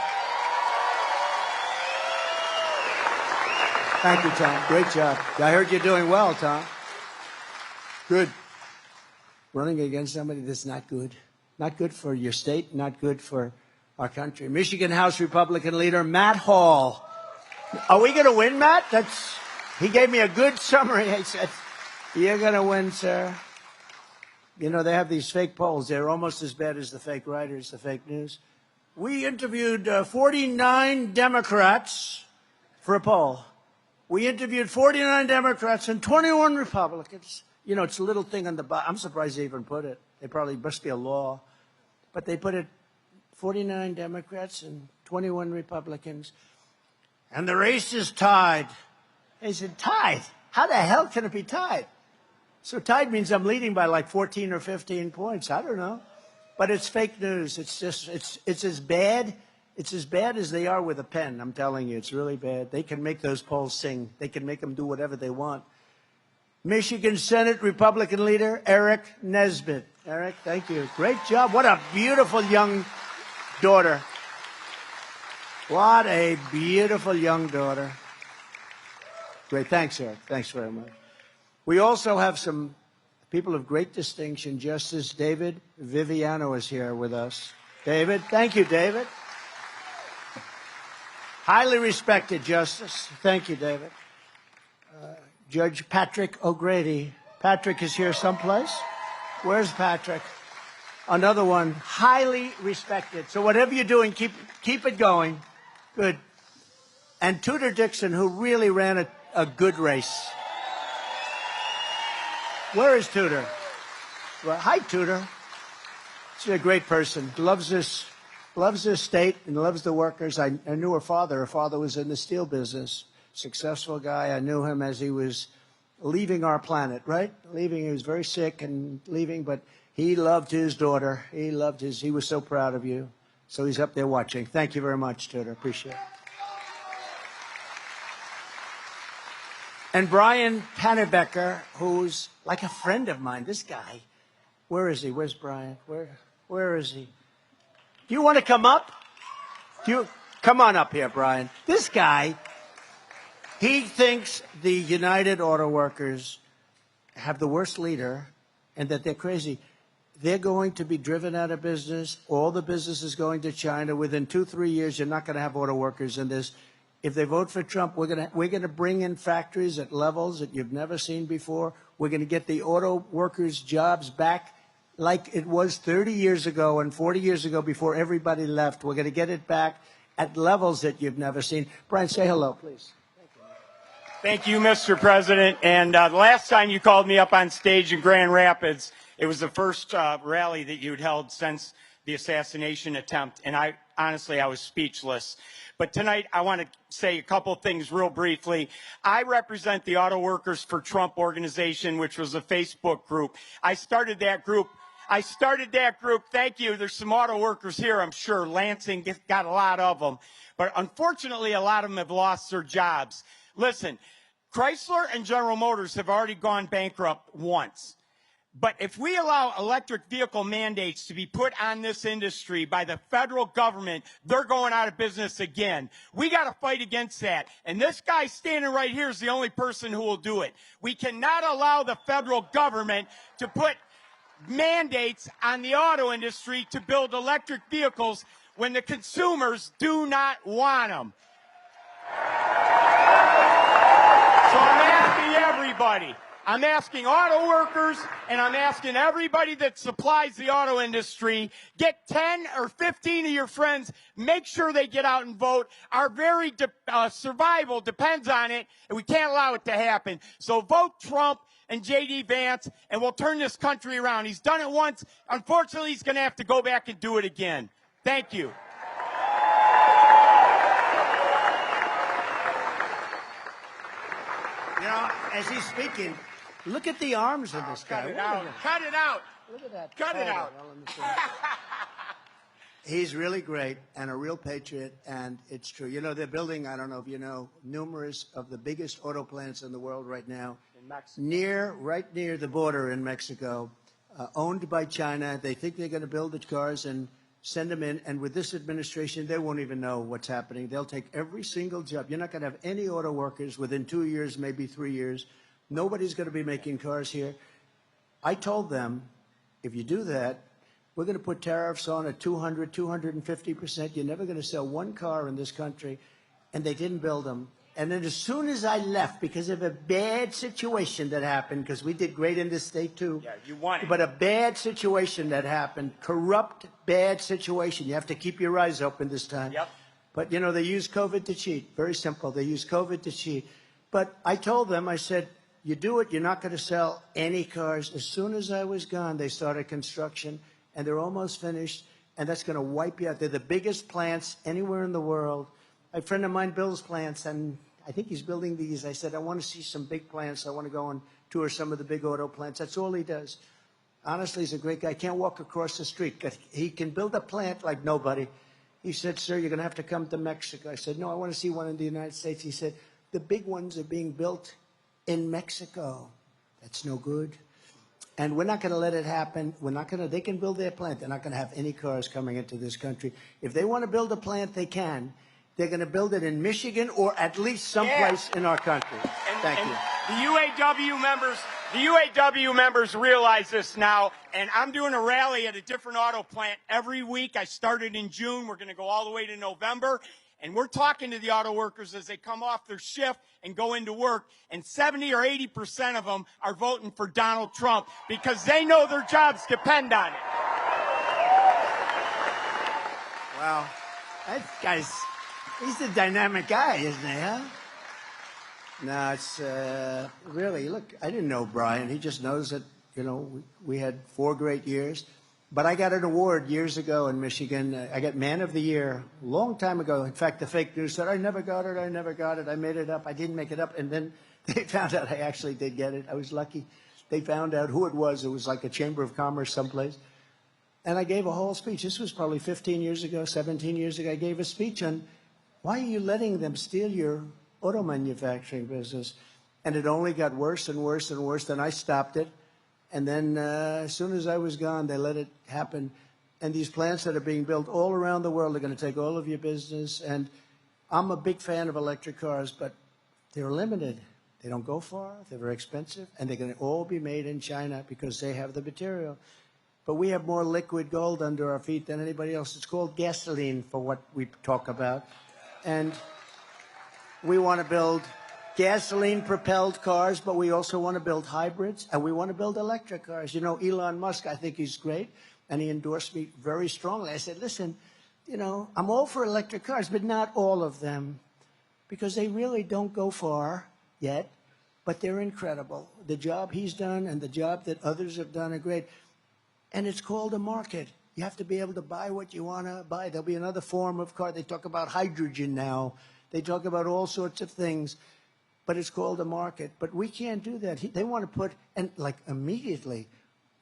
Thank you, Tom. Great job. I heard you're doing well, Tom. Good. Running against somebody that's not good. Not good for your state, not good for our country. Michigan House Republican leader Matt Hall. Are we going to win, Matt? He gave me a good summary. He said, you're going to win, sir. They have these fake polls. They're almost as bad as the fake writers, the fake news. We interviewed 49 Democrats for a poll. We interviewed 49 Democrats and 21 Republicans. It's a little thing on the bottom. I'm surprised they even put it. They probably must be a law. But they put it 49 Democrats and 21 Republicans. And the race is tied. They said, tied? How the hell can it be tied? So tied means I'm leading by like 14 or 15 points. I don't know. But it's fake news. It's as bad It's as bad as they are with a pen. I'm telling you, it's really bad. They can make those polls sing. They can make them do whatever they want. Michigan Senate Republican leader Eric Nesbitt. Eric, thank you. Great job. What a beautiful young daughter. What a beautiful young daughter. Great. Thanks, Eric. Thanks very much. We also have some people of great distinction. Justice David Viviano is here with us. David, thank you, David. Highly respected Justice. Thank you, David. Judge Patrick O'Grady. Patrick is here someplace. Where's Patrick? Another one, highly respected. So whatever you're doing, keep it going. Good. And Tudor Dixon, who really ran a good race. Where is Tudor? Well, hi, Tudor. She's a great person. Loves this state and loves the workers. I knew her father. Her father was in the steel business. Successful guy. I knew him as he was leaving our planet, right? Leaving. He was very sick and leaving, but he loved his daughter. He was so proud of you. So he's up there watching. Thank you very much, Tudor. Appreciate it. And Brian Pannebecker, who's like a friend of mine. This guy, where is he? Where's Brian? Where is he? Do you want to come up? Come on up here, Brian. This guy, he thinks the United Auto Workers have the worst leader and that they're crazy. They're going to be driven out of business. All the business is going to China. Within 2-3 years, you're not going to have auto workers in this. If they vote for Trump, we're going to bring in factories at levels that you've never seen before. We're going to get the auto workers' jobs back like it was 30 years ago and 40 years ago before everybody left. We're going to get it back at levels that you've never seen. Brian, say hello, please. Thank you, Mr. President. And the last time you called me up on stage in Grand Rapids, it was the first rally that you'd held since the assassination attempt. And I was speechless. But tonight, I want to say a couple things real briefly. I represent the Auto Workers for Trump organization, which was a Facebook group. I started that group. Thank you. There's some auto workers here, I'm sure. Lansing got a lot of them. But unfortunately, a lot of them have lost their jobs. Listen, Chrysler and General Motors have already gone bankrupt once. But if we allow electric vehicle mandates to be put on this industry by the federal government, they're going out of business again. We got to fight against that. And this guy standing right here is the only person who will do it. We cannot allow the federal government to put mandates on the auto industry to build electric vehicles when the consumers do not want them. So I'm asking everybody. I'm asking auto workers, and I'm asking everybody that supplies the auto industry, get 10 or 15 of your friends, make sure they get out and vote. Our very survival depends on it, and we can't allow it to happen. So vote Trump and J.D. Vance, and we'll turn this country around. He's done it once. Unfortunately, he's going to have to go back and do it again. Thank you. You know, as he's speaking, look at the arms of this guy. Cut it out. Cut it out. Look at that. Cut it out. He's really great and a real patriot, and it's true. You know, they're building, I don't know if you know, numerous of the biggest auto plants in the world right now. In Mexico. Right near the border in Mexico, owned by China. They think they're going to build the cars and send them in. And with this administration, they won't even know what's happening. They'll take every single job. You're not going to have any auto workers within 2 years, maybe 3 years. Nobody's going to be making cars here. I told them, if you do that, we're going to put tariffs on at 200, 250%. You're never going to sell one car in this country. And they didn't build them. And then as soon as I left, because of a bad situation that happened, because we did great in this state too. Yeah, you won it. But a bad situation that happened, corrupt, bad situation. You have to keep your eyes open this time. Yep. But, you know, they use COVID to cheat. Very simple. They use COVID to cheat. But I told them, I said, you do it, you're not going to sell any cars. As soon as I was gone, they started construction, and they're almost finished, and that's going to wipe you out. They're the biggest plants anywhere in the world. A friend of mine builds plants, and I think he's building these. I said, I want to see some big plants. I want to go and tour some of the big auto plants. That's all he does. Honestly, he's a great guy. Can't walk across the street. He can build a plant like nobody. He said, sir, you're going to have to come to Mexico. I said, no, I want to see one in the United States. He said, the big ones are being built in Mexico. That's no good. And we're not going to let it happen. We're not going to, they can build their plant. They're not going to have any cars coming into this country. If they want to build a plant, they can. They're going to build it in Michigan or at least someplace in our country. Thank you. The UAW members realize this now, and I'm doing a rally at a different auto plant every week. I started in June. We're going to go all the way to November, and we're talking to the auto workers as they come off their shift and go into work, and 70 or 80% of them are voting for Donald Trump because they know their jobs depend on it. Wow. That guy's, he's a dynamic guy, isn't he, huh? No, it's really, look, I didn't know Brian. He just knows that, you know, we had 4 great years. But I got an award years ago in Michigan. I got Man of the Year a long time ago. In fact, the fake news said, I never got it, I never got it. I made it up. I didn't make it up. And then they found out I actually did get it. I was lucky. They found out who it was. It was like a Chamber of Commerce someplace. And I gave a whole speech. This was probably 15 years ago, 17 years ago. I gave a speech on why are you letting them steal your auto manufacturing business? And it only got worse and worse and worse. Then I stopped it. And then as soon as I was gone, they let it happen. And these plants that are being built all around the world are going to take all of your business. And I'm a big fan of electric cars, but they're limited. They don't go far. They're very expensive. And they're going to all be made in China because they have the material. But we have more liquid gold under our feet than anybody else. It's called gasoline for what we talk about. And we want to build gasoline-propelled cars, but we also want to build hybrids, and we want to build electric cars. You know, Elon Musk, I think he's great, and he endorsed me very strongly. I said, listen, you know, I'm all for electric cars, but not all of them, because they really don't go far yet, but they're incredible. The job he's done and the job that others have done are great. And it's called a market. You have to be able to buy what you want to buy. There'll be another form of car. They talk about hydrogen now. They talk about all sorts of things, but it's called a market. But we can't do that. They want to put, and like immediately,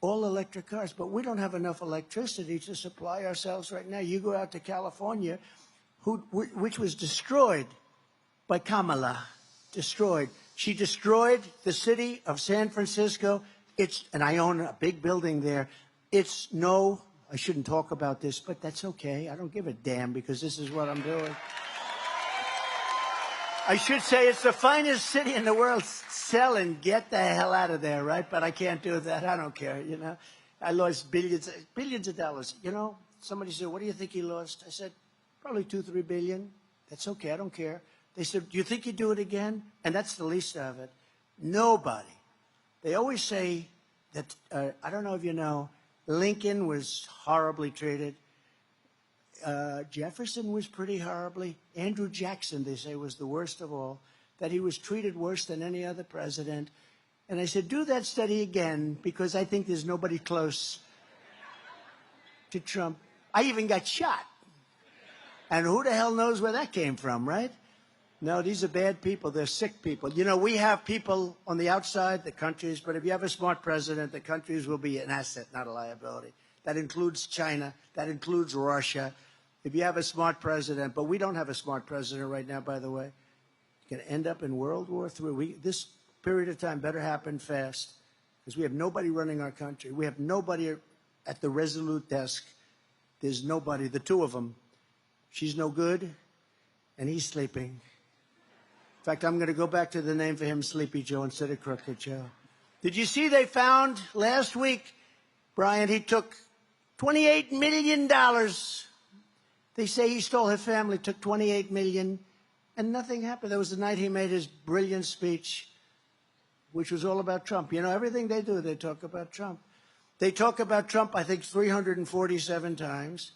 all electric cars, but we don't have enough electricity to supply ourselves right now. You go out to California, which was destroyed by Kamala, destroyed. She destroyed the city of San Francisco. And I own a big building there. It's no, I shouldn't talk about this, but that's okay. I don't give a damn because this is what I'm doing. I should say it's the finest city in the world. Sell and get the hell out of there, right? But I can't do that. I don't care, you know. I lost billions of dollars. You know, somebody said, what do you think he lost? I said, probably 2-3 billion. That's okay. I don't care. They said, do you think you'd do it again? And that's the least of it. Nobody. They always say that, I don't know if you know, Lincoln was horribly treated. Jefferson was pretty horribly. Andrew Jackson, they say, was the worst of all, that he was treated worse than any other president. And I said, do that study again, because I think there's nobody close to Trump. I even got shot. And who the hell knows where that came from, right? No, these are bad people. They're sick people. You know, we have people on the outside, the countries, but if you have a smart president, the countries will be an asset, not a liability. That includes China. That includes Russia. If you have a smart president, but we don't have a smart president right now, by the way, you're going to end up in World War III. This period of time better happen fast because we have nobody running our country. We have nobody at the Resolute desk. There's nobody, the two of them. She's no good, and he's sleeping. In fact, I'm going to go back to the name for him, Sleepy Joe, instead of Crooked Joe. Did you see they found last week, Brian, he took $28 million. They say he stole his family, took $28 million, and nothing happened. That was the night he made his brilliant speech, which was all about Trump. You know, everything they do, they talk about Trump. They talk about Trump, I think, 347 times.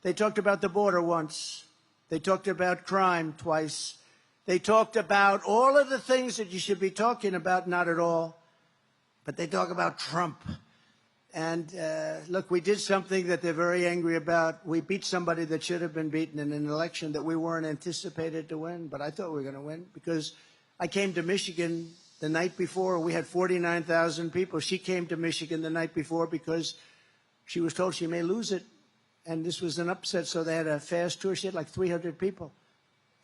They talked about the border once. They talked about crime twice. They talked about all of the things that you should be talking about, not at all. But they talk about Trump. And look, we did something that they're very angry about. We beat somebody that should have been beaten in an election that we weren't anticipated to win. But I thought we were going to win because I came to Michigan the night before. We had 49,000 people. She came to Michigan the night before because she was told she may lose it. and this was an upset, so they had a fast tour. She had like 300 people.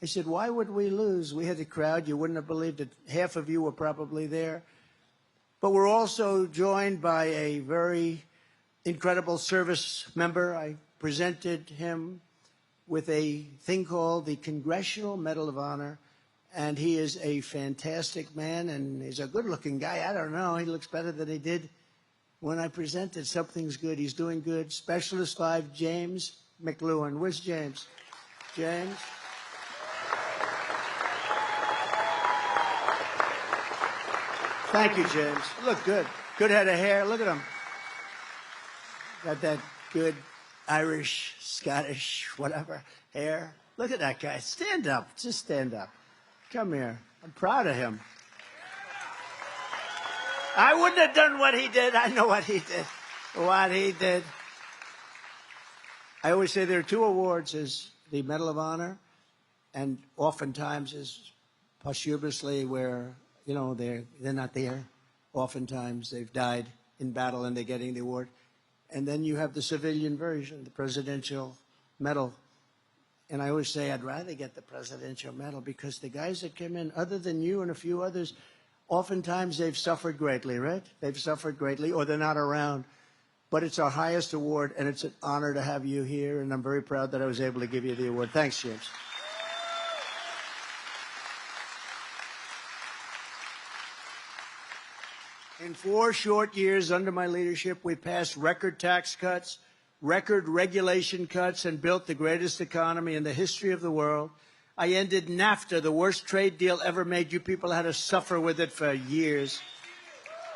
I said, why would we lose? We had a crowd. You wouldn't have believed it. Half of you were probably there. But we're also joined by a very incredible service member. I presented him with a thing called the Congressional Medal of Honor, and he is a fantastic man, and he's a good-looking guy. I don't know. He looks better than he did when I presented. Something's good. He's doing good. Specialist 5, James McLuhan. Where's James? James? Thank you, James. Look good. Good head of hair. Look at him. Got that good Irish, Scottish, whatever hair. Look at that guy. Stand up. Just stand up. Come here. I'm proud of him. I wouldn't have done what he did. I know what he did. What he did. I always say there are 2 awards. There's the Medal of Honor, and oftentimes is posthumously where, you know, they're not there. Oftentimes they've died in battle and they're getting the award. And then you have the civilian version, the Presidential Medal. And I always say I'd rather get the Presidential Medal because the guys that came in, other than you and a few others, oftentimes they've suffered greatly, right? They've suffered greatly, or they're not around. But it's our highest award, and it's an honor to have you here, and I'm very proud that I was able to give you the award. Thanks, James. In 4 short years under my leadership, we passed record tax cuts, record regulation cuts, and built the greatest economy in the history of the world. I ended NAFTA, the worst trade deal ever made. You people had to suffer with it for years.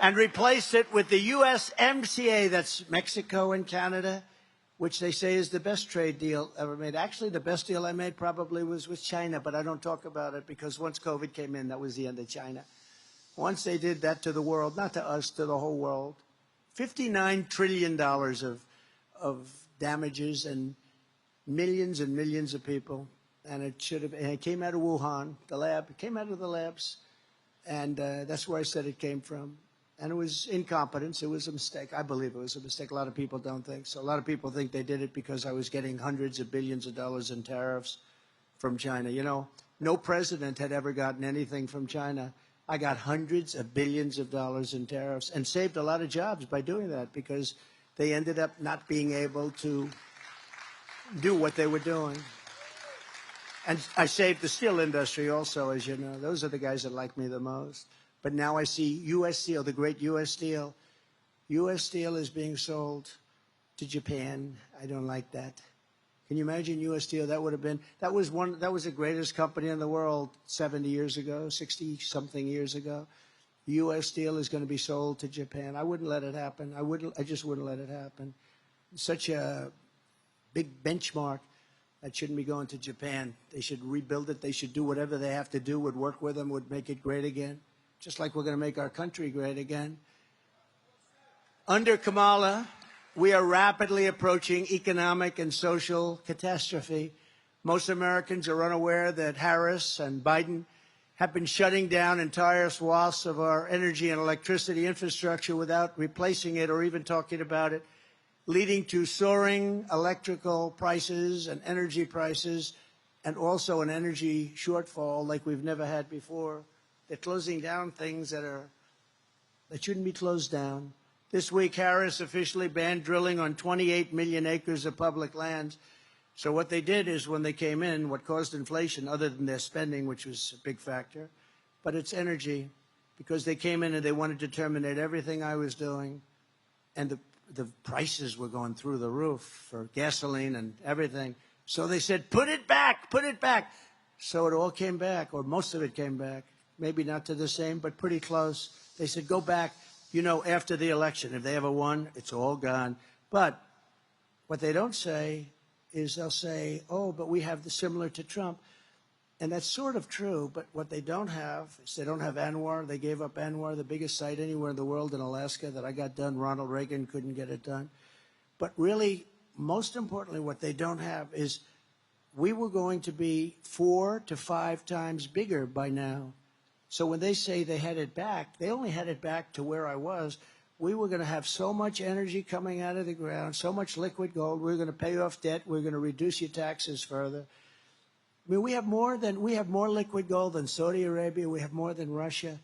And replaced it with the YMCA, that's Mexico and Canada, which they say is the best trade deal ever made. Actually, the best deal I made probably was with China, but I don't talk about it because once COVID came in, that was the end of China. Once they did that to the world, not to us, to the whole world, $59 trillion of damages and millions of people. And it should have, and it came out of Wuhan, the lab. It came out of the labs. And that's where I said it came from. And it was incompetence. It was a mistake. I believe it was a mistake. A lot of people don't think so. A lot of people think they did it because I was getting hundreds of billions of dollars in tariffs from China. You know, no president had ever gotten anything from China. I got hundreds of billions of dollars in tariffs and saved a lot of jobs by doing that because they ended up not being able to do what they were doing. And I saved the steel industry also, as you know. Those are the guys that like me the most. But now I see U.S. Steel, the great U.S. Steel. U.S. Steel is being sold to Japan. I don't like that. Can you imagine U.S. Steel? That was the greatest company in the world 70 years ago, 60-something years ago. U.S. Steel is going to be sold to Japan. I wouldn't let it happen. I just wouldn't let it happen. Such a big benchmark that shouldn't be going to Japan. They should rebuild it. They should do whatever they have to do, would work with them, would make it great again, just like we're going to make our country great again. Under Kamala, we are rapidly approaching economic and social catastrophe. Most Americans are unaware that Harris and Biden have been shutting down entire swaths of our energy and electricity infrastructure without replacing it or even talking about it, leading to soaring electrical prices and energy prices, and also an energy shortfall like we've never had before. They're closing down things that shouldn't be closed down. This week, Harris officially banned drilling on 28 million acres of public lands. So what they did is when they came in, what caused inflation, other than their spending, which was a big factor, but it's energy, because they came in and they wanted to terminate everything I was doing, and the prices were going through the roof for gasoline and everything. So they said, put it back, put it back. So it all came back, or most of it came back. Maybe not to the same, but pretty close. They said, go back. You know, after the election, if they ever won, it's all gone. But what they don't say is they'll say, oh, but we have the similar to Trump. And that's sort of true, but what they don't have is they don't have ANWR. They gave up ANWR, the biggest site anywhere in the world in Alaska that I got done. Ronald Reagan couldn't get it done. But really, most importantly, what they don't have is we were going to be 4 to 5 times bigger by now. So when they say they had it back, they only had it back to where I was. we were going to have so much energy coming out of the ground, so much liquid gold. We were going to pay off debt. We were going to reduce your taxes further. I mean, we have more liquid gold than Saudi Arabia. We have more than Russia,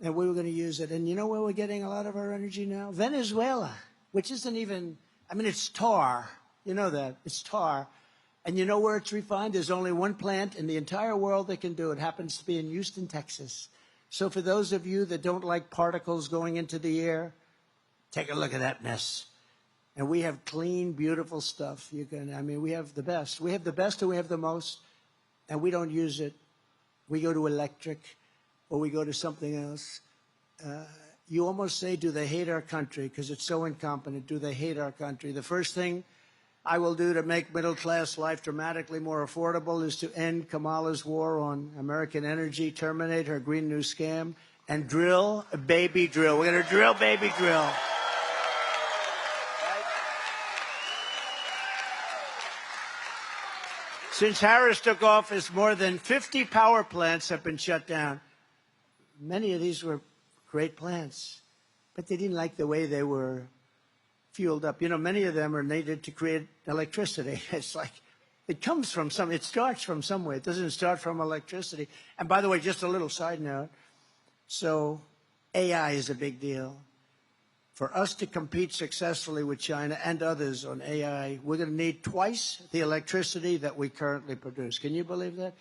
and we were going to use it. And you know where we're getting a lot of our energy now? Venezuela, which isn't even. I mean, it's tar. You know that it's tar, and you know where it's refined? There's only one plant in the entire world that can do it. It happens to be in Houston, Texas. So for those of you that don't like particles going into the air, take a look at that mess. And we have clean, beautiful stuff. We have the best. We have the best and we have the most. And we don't use it. We go to electric or we go to something else. You almost say, do they hate our country? Because it's so incompetent. Do they hate our country? The first thing I will do to make middle-class life dramatically more affordable is to end Kamala's war on American energy, terminate her Green New Scam, and drill, baby drill. We're going to drill, baby drill. Since Harris took office, more than 50 power plants have been shut down. Many of these were great plants, but they didn't like the way they were fueled up. You know, many of them are needed to create electricity. It's like, it starts from somewhere. It doesn't start from electricity. And by the way, just a little side note. So AI is a big deal. For us to compete successfully with China and others on AI, we're going to need twice the electricity that we currently produce. Can you believe that?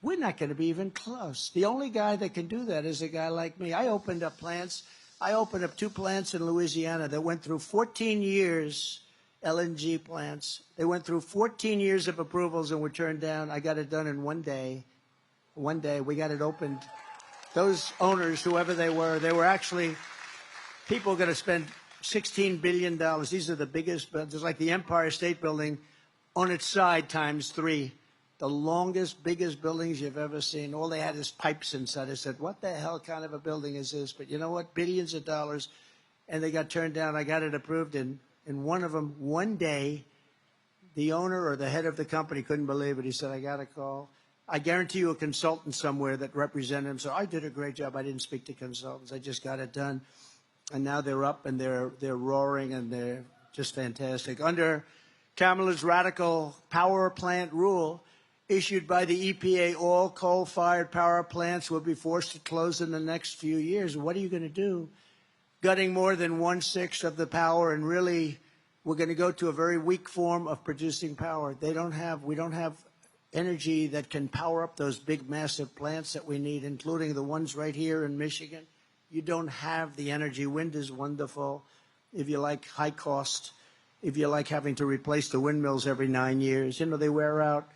We're not going to be even close. The only guy that can do that is a guy like me. I opened up 2 plants in Louisiana that went through 14 years, LNG plants. They went through 14 years of approvals and were turned down. I got it done in one day. One day, we got it opened. Those owners, whoever they were actually people going to spend $16 billion. These are the biggest buildings, like the Empire State Building on its side times 3. The longest, biggest buildings you've ever seen. All they had is pipes inside. I said, what the hell kind of a building is this? But you know what? Billions of dollars. And they got turned down. I got it approved in one of them. One day, the owner or the head of the company couldn't believe it. He said, I got a call. I guarantee you a consultant somewhere that represented him. So I did a great job. I didn't speak to consultants. I just got it done. And now they're up and they're roaring and they're just fantastic. Under Kamala's radical power plant rule issued by the EPA, all coal-fired power plants will be forced to close in the next few years. What are you going to do? Gutting more than 1/6 of the power, and really we're going to go to a very weak form of producing power. We don't have energy that can power up those big, massive plants that we need, including the ones right here in Michigan. You don't have the energy. Wind is wonderful. If you like high cost, if you like having to replace the windmills every 9 years, they wear out.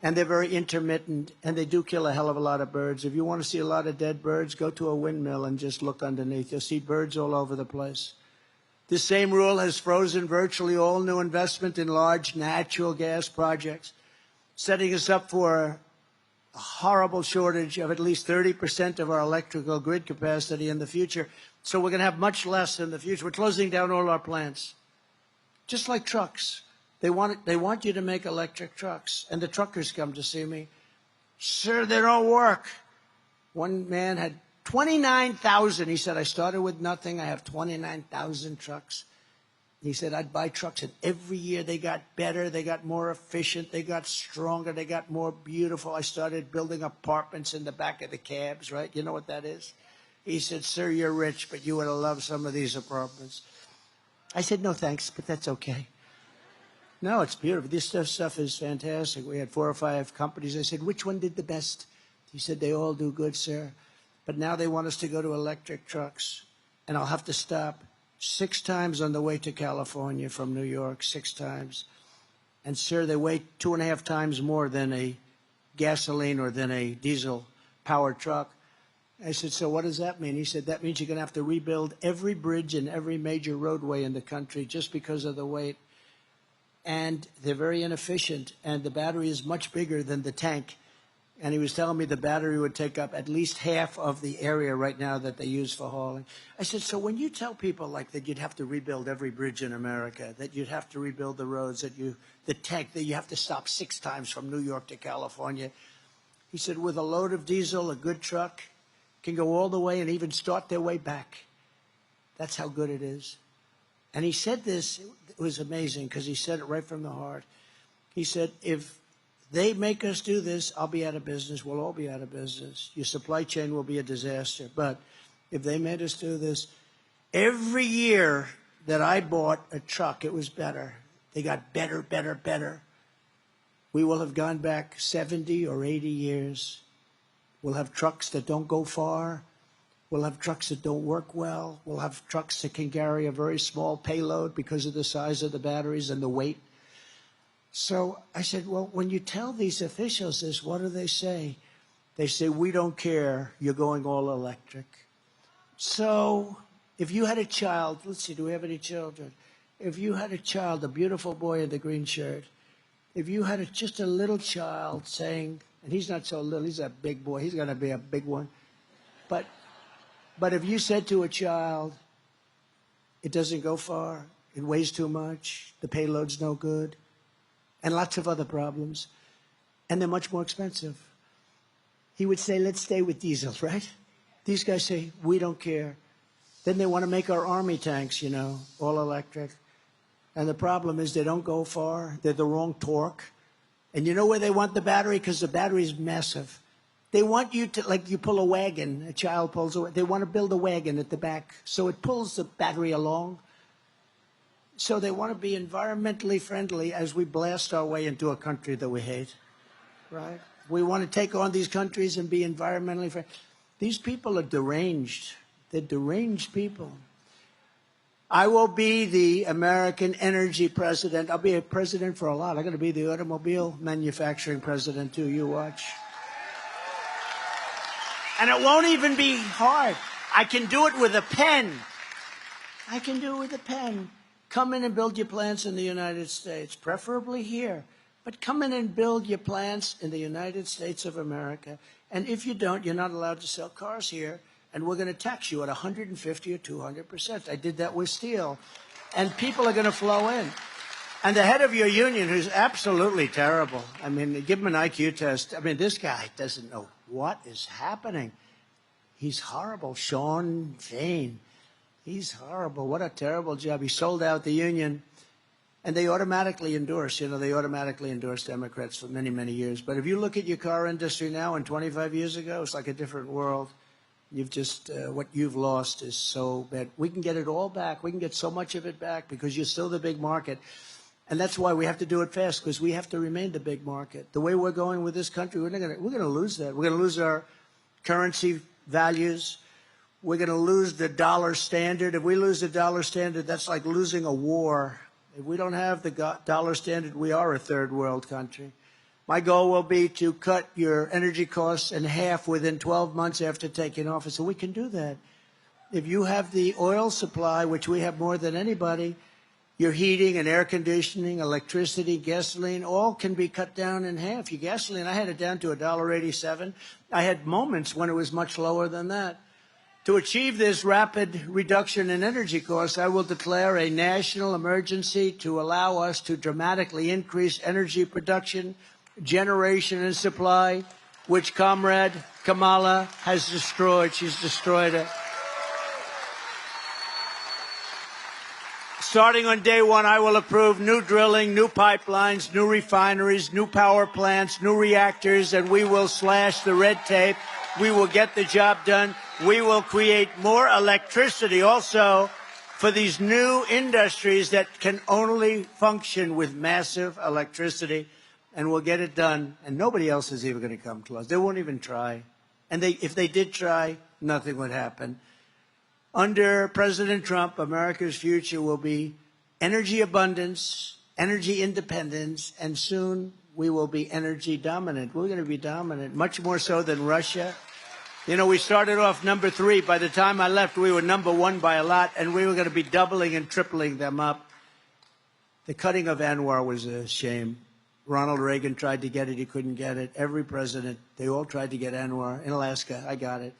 And they're very intermittent, and they do kill a hell of a lot of birds. If you want to see a lot of dead birds, go to a windmill and just look underneath. You'll see birds all over the place. This same rule has frozen virtually all new investment in large natural gas projects, setting us up for a horrible shortage of at least 30% of our electrical grid capacity in the future. So we're going to have much less in the future. We're closing down all our plants, just like trucks. They want you to make electric trucks. And the truckers come to see me. Sir, they don't work. One man had 29,000. He said, I started with nothing. I have 29,000 trucks. He said, I'd buy trucks, and every year they got better, they got more efficient, they got stronger, they got more beautiful. I started building apartments in the back of the cabs, right? You know what that is? He said, sir, you're rich, but you would have loved some of these apartments. I said, no, thanks, but that's okay. No, it's beautiful. This stuff is fantastic. We had 4 or 5 companies. I said, which one did the best? He said, they all do good, sir. But now they want us to go to electric trucks, and I'll have to stop 6 times on the way to California from New York, 6 times. And, sir, they weigh 2.5 times more than a gasoline or than a diesel-powered truck. I said, so what does that mean? He said, that means you're going to have to rebuild every bridge and every major roadway in the country just because of the weight. And they're very inefficient, and the battery is much bigger than the tank. And he was telling me the battery would take up at least half of the area right now that they use for hauling. I said, so when you tell people like that you'd have to rebuild every bridge in America, that you'd have to rebuild the roads, that the tank, that you have to stop 6 times from New York to California, he said, with a load of diesel, a good truck can go all the way and even start their way back. That's how good it is. And he said this, it was amazing because he said it right from the heart. He said, if they make us do this, I'll be out of business. We'll all be out of business. Your supply chain will be a disaster. But if they made us do this, every year that I bought a truck, it was better. They got better, better, better. We will have gone back 70 or 80 years. We'll have trucks that don't go far. We'll have trucks that don't work well. We'll have trucks that can carry a very small payload because of the size of the batteries and the weight. So I said, well, when you tell these officials this, what do they say? They say, we don't care. You're going all electric. So if you had a child, let's see, do we have any children? If you had a child, a beautiful boy in the green shirt, if you had just a little child saying, and he's not so little, he's a big boy, he's going to be a big one. But if you said to a child, it doesn't go far, it weighs too much, the payload's no good, and lots of other problems, and they're much more expensive, he would say, let's stay with diesel, right? These guys say, we don't care. Then they want to make our army tanks, all electric. And the problem is they don't go far. They're the wrong torque. And you know where they want the battery? Because the battery is massive. They want you to, like you pull a wagon, a child pulls a wagon. They want to build a wagon at the back so it pulls the battery along. So they want to be environmentally friendly as we blast our way into a country that we hate, right? We want to take on these countries and be environmentally friendly. These people are deranged. They're deranged people. I will be the American energy president. I'll be a president for a lot. I'm going to be the automobile manufacturing president, too. You watch. And it won't even be hard. I can do it with a pen. I can do it with a pen. Come in and build your plants in the United States, preferably here. But come in and build your plants in the United States of America. And if you don't, you're not allowed to sell cars here. And we're going to tax you at 150 or 200%. I did that with steel. And people are going to flow in. And the head of your union, who's absolutely terrible, I mean, give him an IQ test. I mean, this guy doesn't know what is happening. He's horrible. Sean Fain. He's horrible. What a terrible job. He sold out the union. And they automatically endorse, they automatically endorse Democrats for many, many years. But if you look at your car industry now and 25 years ago, it's like a different world. You've just, what you've lost is so bad. We can get it all back. We can get so much of it back because you're still the big market. And that's why we have to do it fast, because we have to remain the big market. The way we're going with this country, we're going to lose that. We're going to lose our currency values. We're going to lose the dollar standard. If we lose the dollar standard, that's like losing a war. If we don't have the dollar standard, we are a third world country. My goal will be to cut your energy costs in half within 12 months after taking office. And we can do that. If you have the oil supply, which we have more than anybody, your heating and air conditioning, electricity, gasoline, all can be cut down in half. Your gasoline, I had it down to $1.87. I had moments when it was much lower than that. To achieve this rapid reduction in energy costs, I will declare a national emergency to allow us to dramatically increase energy production, generation, and supply, which Comrade Kamala has destroyed. She's destroyed it. Starting on day one, I will approve new drilling, new pipelines, new refineries, new power plants, new reactors, and we will slash the red tape. We will get the job done. We will create more electricity also for these new industries that can only function with massive electricity, and we'll get it done. And nobody else is even going to come close. They won't even try. And if they did try, nothing would happen. Under President Trump, America's future will be energy abundance, energy independence, and soon we will be energy dominant. We're going to be dominant, much more so than Russia. We started off number 3. By the time I left, we were number 1 by a lot, and we were going to be doubling and tripling them up. The cutting of ANWR was a shame. Ronald Reagan tried to get it. He couldn't get it. Every president, they all tried to get ANWR. In Alaska, I got it.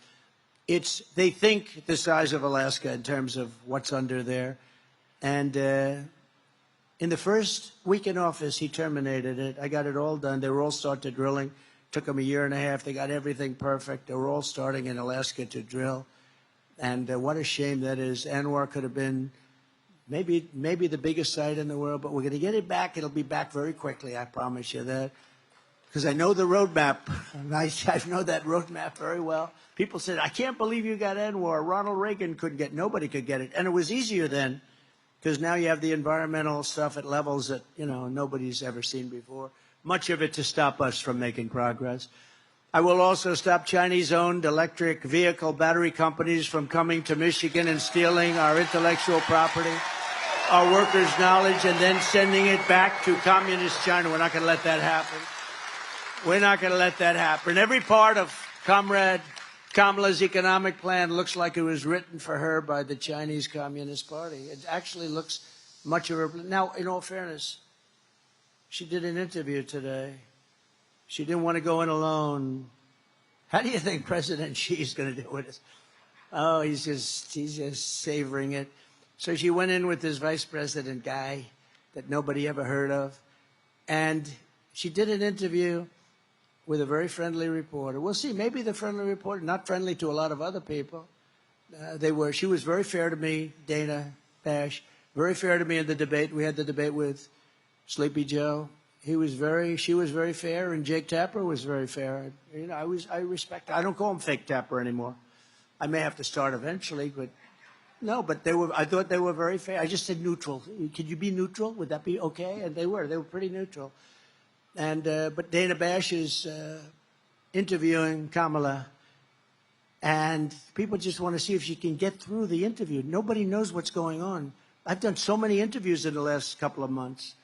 They think the size of Alaska in terms of what's under there. And in the first week in office, he terminated it. I got it all done. They were all started drilling. Took them a year and a half. They got everything perfect. They were all starting in Alaska to drill. And what a shame that is. Anwar could have been maybe the biggest site in the world, but we're going to get it back. It'll be back very quickly, I promise you that. Because I know the roadmap. I know that roadmap very well. People said, I can't believe you got Anwar. Ronald Reagan couldn't get, nobody could get it. And it was easier then, because now you have the environmental stuff at levels that, nobody's ever seen before. Much of it to stop us from making progress. I will also stop Chinese-owned electric vehicle battery companies from coming to Michigan and stealing our intellectual property, our workers' knowledge, and then sending it back to communist China. We're not going to let that happen. We're not going to let that happen. Every part of Comrade Kamala's economic plan looks like it was written for her by the Chinese Communist Party. It actually looks much of her. Now, in all fairness, she did an interview today. She didn't want to go in alone. How do you think President Xi's going to do with it? Oh, he's just savoring it. So she went in with this vice president guy that nobody ever heard of. And she did an interview with a very friendly reporter. We'll see. Maybe the friendly reporter, not friendly to a lot of other people. She was very fair to me, Dana Bash, very fair to me in the debate. We had the debate with Sleepy Joe. She was very fair, and Jake Tapper was very fair. I respect. I don't call him Fake Tapper anymore. I may have to start eventually, but no. But I thought they were very fair. I just said neutral. Could you be neutral? Would that be okay? And they were. They were pretty neutral. And but Dana Bash is interviewing Kamala, and people just want to see if she can get through the interview. Nobody knows what's going on. I've done so many interviews in the last couple of months.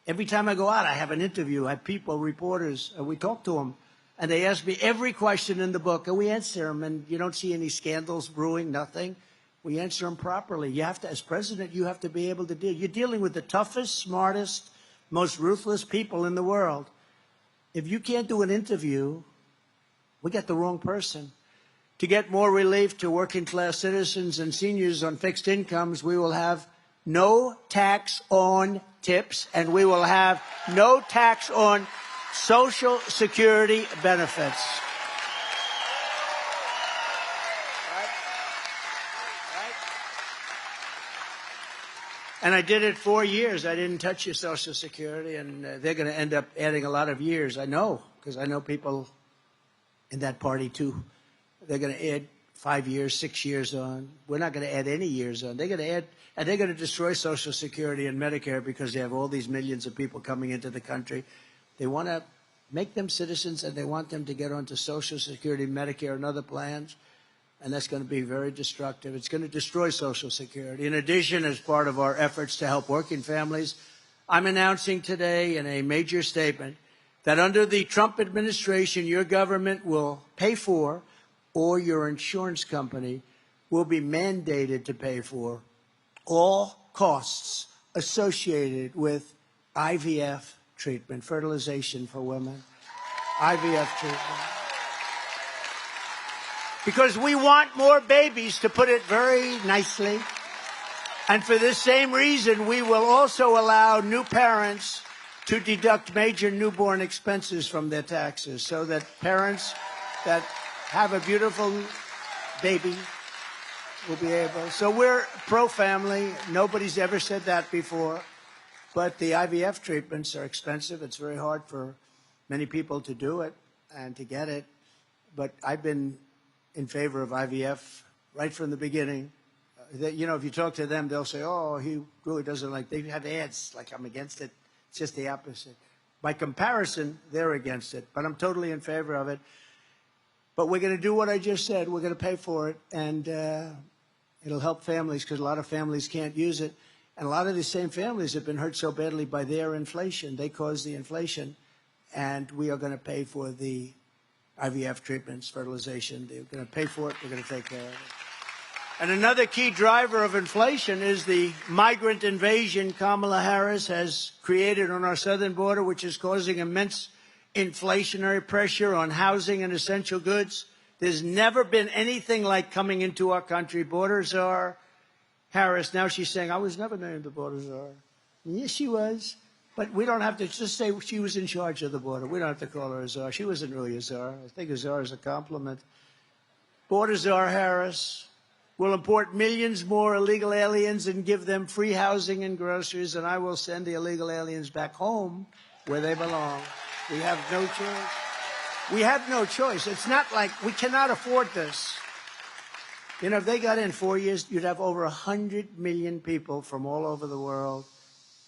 Every time I go out, I have an interview. I have people, reporters, and we talk to them. And they ask me every question in the book, and we answer them. And you don't see any scandals brewing, nothing. We answer them properly. You have to, as president, you have to be able to deal. You're dealing with the toughest, smartest, most ruthless people in the world. If you can't do an interview, we got the wrong person. To get more relief to working class citizens and seniors on fixed incomes, we will have no tax on tips, and we will have no tax on Social Security benefits. And I did it 4 years. I didn't touch your Social Security, and they're going to end up adding a lot of years. I know, because I know people in that party, too. They're going to add 5 years, 6 years on. We're not going to add any years on. They're going to add, and they're going to destroy Social Security and Medicare because they have all these millions of people coming into the country. They want to make them citizens, and they want them to get onto Social Security, Medicare, and other plans. And that's going to be very destructive. It's going to destroy Social Security. In addition, as part of our efforts to help working families, I'm announcing today in a major statement that under the Trump administration, your government will pay for, or your insurance company will be mandated to pay for, all costs associated with IVF treatment, fertilization for women, IVF treatment. Because we want more babies, to put it very nicely. And for this same reason, we will also allow new parents to deduct major newborn expenses from their taxes, so that parents that have a beautiful baby will be able. So we're pro-family. Nobody's ever said that before. But the IVF treatments are expensive. It's very hard for many people to do it and to get it. But I've been in favor of IVF right from the beginning. If you talk to them, they'll say, oh, he really doesn't like, they have ads like I'm against it. It's just the opposite. By comparison, they're against it, but I'm totally in favor of it. But we're going to do what I just said. We're going to pay for it, and it'll help families, because a lot of families can't use it. And a lot of these same families have been hurt so badly by their inflation. They caused the inflation, and we are going to pay for the IVF treatments, fertilization. They're going to pay for it. We're going to take care of it. And another key driver of inflation is the migrant invasion Kamala Harris has created on our southern border, which is causing immense inflationary pressure on housing and essential goods. There's never been anything like coming into our country. Border czar Harris, now she's saying, I was never named the border czar. Yes, she was. But we don't have to just say she was in charge of the border. We don't have to call her a czar. She wasn't really a czar. I think a czar is a compliment. Border czar Harris We'll import millions more illegal aliens and give them free housing and groceries, and I will send the illegal aliens back home where they belong. We have no choice. We have no choice. It's not like we cannot afford this. You know, if they got in 4 years, you'd have over 100 million people from all over the world.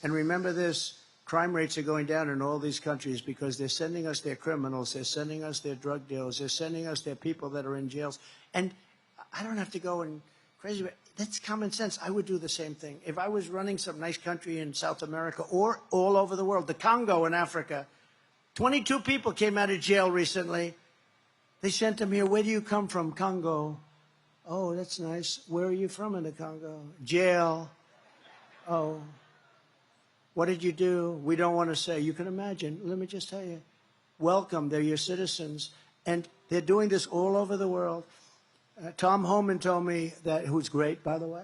And remember this, crime rates are going down in all these countries because they're sending us their criminals, they're sending us their drug dealers, they're sending us their people that are in jails. And I don't have to go and crazy, but that's common sense. I would do the same thing. If I was running some nice country in South America or all over the world, the Congo in Africa, 22 people came out of jail recently. They sent them here. Where do you come from, Congo? Oh, that's nice. Where are you from in the Congo? Jail. Oh. What did you do? We don't want to say. You can imagine. Let me just tell you. Welcome. They're your citizens. And they're doing this all over the world. Tom Homan told me that, who's great, by the way.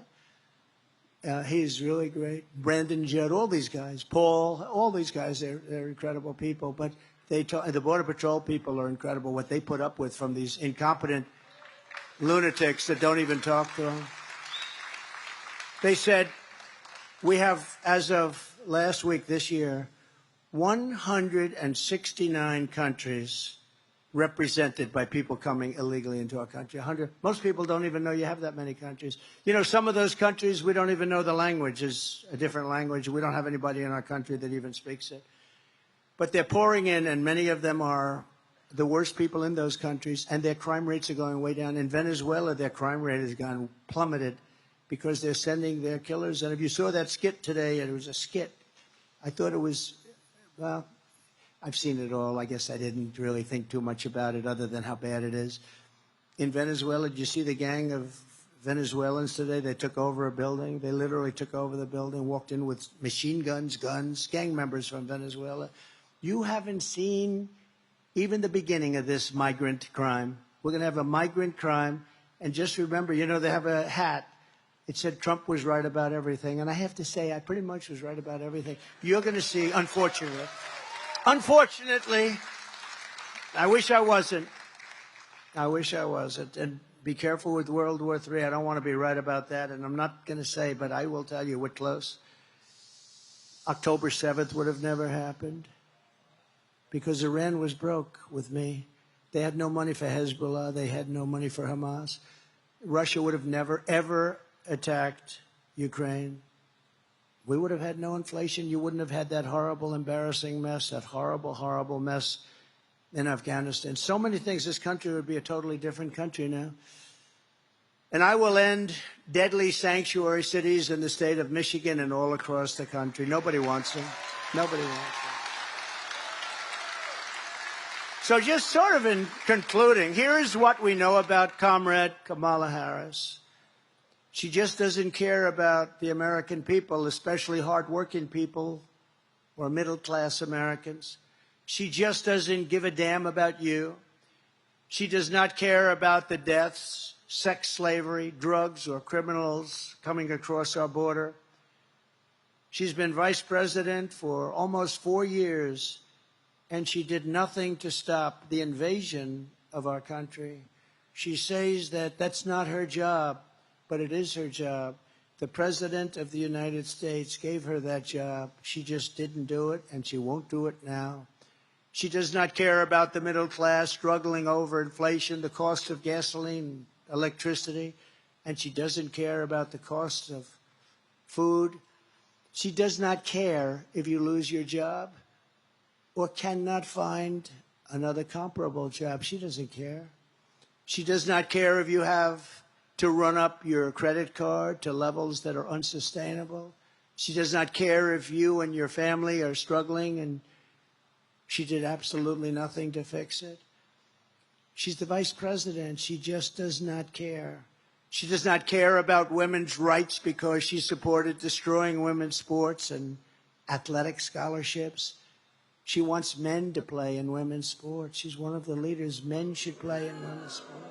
He's really great. Brandon Judd, all these guys. Paul, all these guys, they're incredible people. But the Border Patrol people are incredible, what they put up with from these incompetent lunatics that don't even talk to them. They said, we have, as of last week this year, 169 countries represented by people coming illegally into our country. 100. Most people don't even know you have that many countries. You know, some of those countries, we don't even know the language is a different language. We don't have anybody in our country that even speaks it. But they're pouring in, and many of them are the worst people in those countries, and their crime rates are going way down. In Venezuela, their crime rate has gone plummeted because they're sending their killers. And if you saw that skit today, and it was a skit, I thought it was, well, I've seen it all. I guess I didn't really think too much about it other than how bad it is. In Venezuela, did you see the gang of Venezuelans today? They took over a building. They literally took over the building, walked in with machine guns, gang members from Venezuela. You haven't seen even the beginning of this migrant crime. We're going to have a migrant crime. And just remember, you know, they have a hat. It said Trump was right about everything. And I have to say, I pretty much was right about everything. You're going to see, unfortunately, I wish I wasn't. I wish I wasn't. And be careful with World War III. I don't want to be right about that. And I'm not going to say, but I will tell you, we're close. October 7th would have never happened because Iran was broke with me. They had no money for Hezbollah. They had no money for Hamas. Russia would have never, ever attacked Ukraine. We would have had no inflation. You wouldn't have had that horrible, embarrassing mess, that horrible, horrible mess in Afghanistan. So many things. This country would be a totally different country now. And I will end deadly sanctuary cities in the state of Michigan and all across the country. Nobody wants them. Nobody wants them. So just sort of in concluding, here is what we know about Comrade Kamala Harris. She just doesn't care about the American people, especially hardworking people or middle-class Americans. She just doesn't give a damn about you. She does not care about the deaths, sex slavery, drugs, or criminals coming across our border. She's been vice president for almost 4 years, and she did nothing to stop the invasion of our country. She says that that's not her job. But it is her job. The President of the United States gave her that job. She just didn't do it, and she won't do it now. She does not care about the middle class struggling over inflation, the cost of gasoline, electricity, and she doesn't care about the cost of food. She does not care if you lose your job or cannot find another comparable job. She doesn't care. She does not care if you have to run up your credit card to levels that are unsustainable. She does not care if you and your family are struggling, and she did absolutely nothing to fix it. She's the vice president. She just does not care. She does not care about women's rights because she supported destroying women's sports and athletic scholarships. She wants men to play in women's sports. She's one of the leaders. Men should play in women's sports.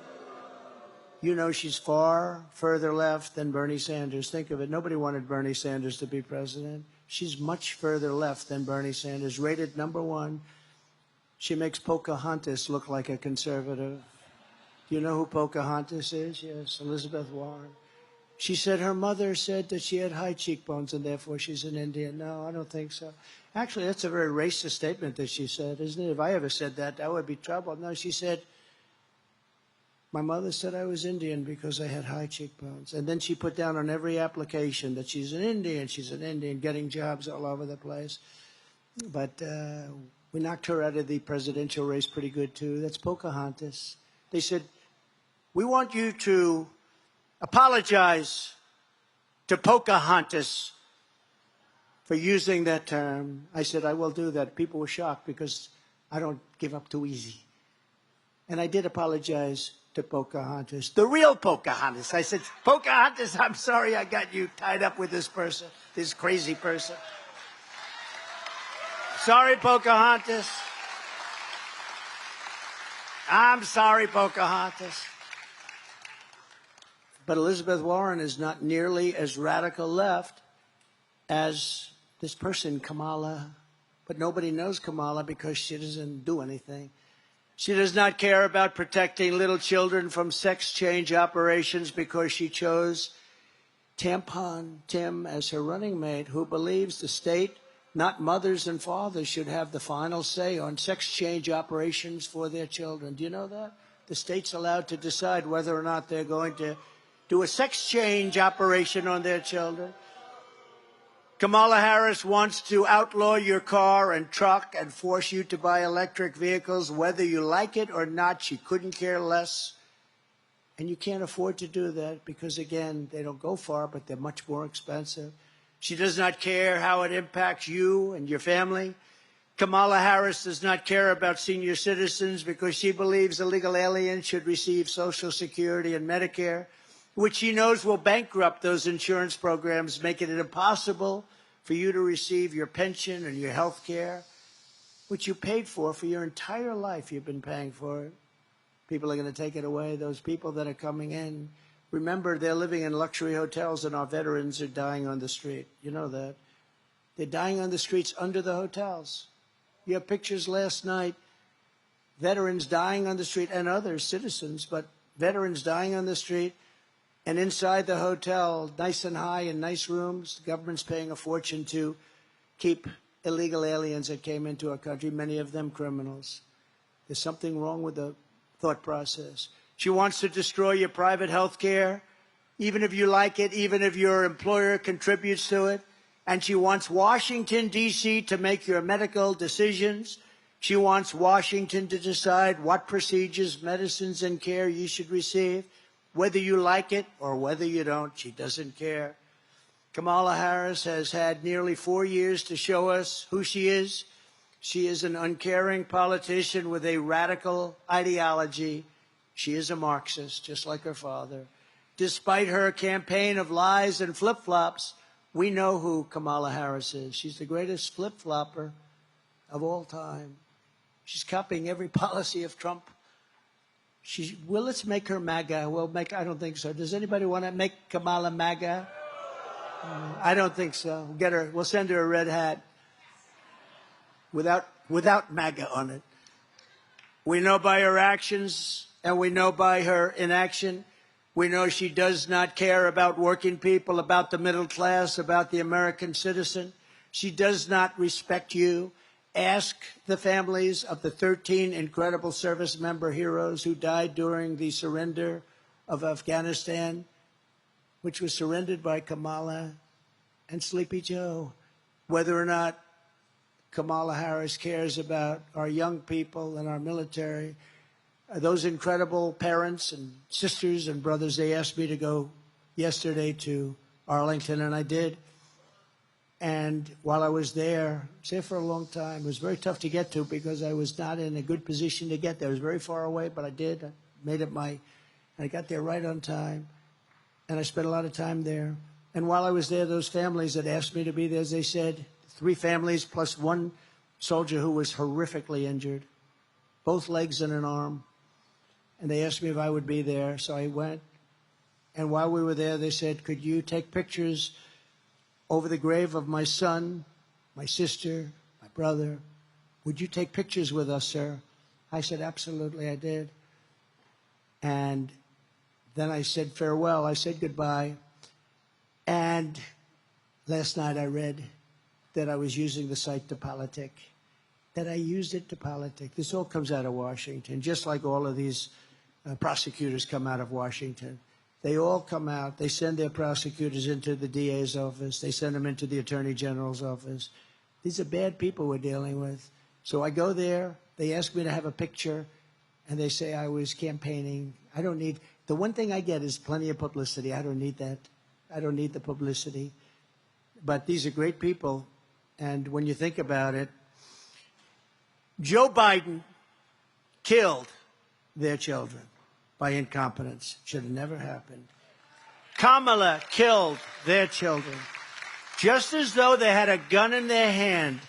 You know she's far further left than Bernie Sanders. Think of it. Nobody wanted Bernie Sanders to be president. She's much further left than Bernie Sanders, rated #1. She makes Pocahontas look like a conservative. Do you know who Pocahontas is? Yes, Elizabeth Warren. She said her mother said that she had high cheekbones and therefore she's an Indian. No, I don't think so. Actually, that's a very racist statement that she said, isn't it? If I ever said that, that would be trouble. No, she said, my mother said I was Indian because I had high cheekbones. And then she put down on every application that she's an Indian, getting jobs all over the place. But we knocked her out of the presidential race pretty good, too. That's Pocahontas. They said, we want you to apologize to Pocahontas for using that term. I said, I will do that. People were shocked because I don't give up too easy. And I did apologize to Pocahontas, the real Pocahontas. I said, Pocahontas, I'm sorry I got you tied up with this person, this crazy person. Sorry, Pocahontas. I'm sorry, Pocahontas. But Elizabeth Warren is not nearly as radical left as this person, Kamala. But nobody knows Kamala because she doesn't do anything. She does not care about protecting little children from sex change operations because she chose Tampon Tim as her running mate, who believes the state, not mothers and fathers, should have the final say on sex change operations for their children. Do you know that? The state's allowed to decide whether or not they're going to do a sex change operation on their children. Kamala Harris wants to outlaw your car and truck and force you to buy electric vehicles, whether you like it or not. She couldn't care less. And you can't afford to do that because, again, they don't go far, but they're much more expensive. She does not care how it impacts you and your family. Kamala Harris does not care about senior citizens because she believes illegal aliens should receive Social Security and Medicare, which she knows will bankrupt those insurance programs, making it impossible for you to receive your pension and your health care, which you paid for your entire life. You've been paying for it. People are going to take it away. Those people that are coming in, remember, they're living in luxury hotels and our veterans are dying on the street. You know that. They're dying on the streets under the hotels. You have pictures last night, veterans dying on the street and other citizens, but veterans dying on the street. And inside the hotel, nice and high in nice rooms, the government's paying a fortune to keep illegal aliens that came into our country, many of them criminals. There's something wrong with the thought process. She wants to destroy your private health care, even if you like it, even if your employer contributes to it. And she wants Washington, D.C. to make your medical decisions. She wants Washington to decide what procedures, medicines, and care you should receive. Whether you like it or whether you don't, she doesn't care. Kamala Harris has had nearly 4 years to show us who she is. She is an uncaring politician with a radical ideology. She is a Marxist, just like her father. Despite her campaign of lies and flip-flops, we know who Kamala Harris is. She's the greatest flip-flopper of all time. She's copying every policy of Trump. Well, let's make her MAGA. I don't think so. Does anybody want to make Kamala MAGA? I don't think so. We'll send her a red hat without MAGA on it. We know by her actions and we know by her inaction. We know she does not care about working people, about the middle class, about the American citizen. She does not respect you. Ask the families of the 13 incredible service member heroes who died during the surrender of Afghanistan, which was surrendered by Kamala and Sleepy Joe, whether or not Kamala Harris cares about our young people and our military. Those incredible parents and sisters and brothers, they asked me to go yesterday to Arlington, and I did. And while I was there, I was there for a long time. It was very tough to get to because I was not in a good position to get there. It was very far away, but I did. I made it and I got there right on time. And I spent a lot of time there. And while I was there, those families that asked me to be there, as they said, 3 families plus 1 soldier who was horrifically injured, both legs and an arm. And they asked me if I would be there, so I went. And while we were there, they said, could you take pictures over the grave of my son, my sister, my brother? Would you take pictures with us, sir? I said, absolutely, I did. And then I said farewell. I said goodbye. And last night I read that I was using the site to politic, that I used it to politic. This all comes out of Washington, just like all of these prosecutors come out of Washington. They all come out. They send their prosecutors into the DA's office. They send them into the Attorney General's office. These are bad people we're dealing with. So I go there. They ask me to have a picture, and they say I was campaigning. I don't need – the one thing I get is plenty of publicity. I don't need that. I don't need the publicity. But these are great people. And when you think about it, Joe Biden killed their children by incompetence. Should have never happened. Kamala killed their children, just as though they had a gun in their hand,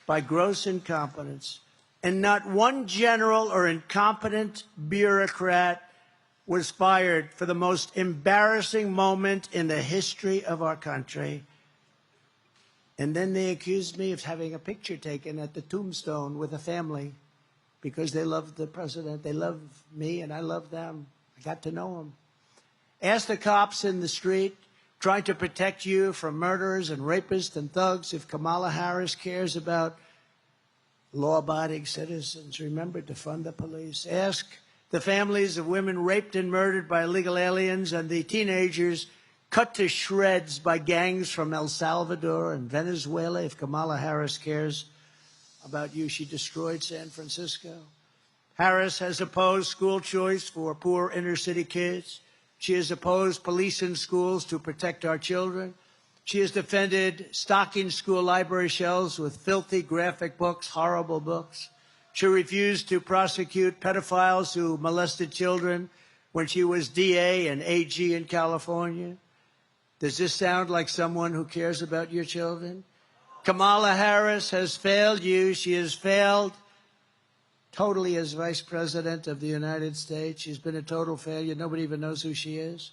by gross incompetence. And not one general or incompetent bureaucrat was fired for the most embarrassing moment in the history of our country. And then they accused me of having a picture taken at the tombstone with a family because they love the president. They love me, and I love them. I got to know them. Ask the cops in the street trying to protect you from murderers and rapists and thugs if Kamala Harris cares about law-abiding citizens. Remember to fund the police. Ask the families of women raped and murdered by illegal aliens and the teenagers cut to shreds by gangs from El Salvador and Venezuela if Kamala Harris cares about you. She destroyed San Francisco. Harris has opposed school choice for poor inner-city kids. She has opposed police in schools to protect our children. She has defended stocking school library shelves with filthy graphic books, horrible books. She refused to prosecute pedophiles who molested children when she was DA and AG in California. Does this sound like someone who cares about your children? Kamala Harris has failed you. She has failed totally as Vice President of the United States. She's been a total failure. Nobody even knows who she is.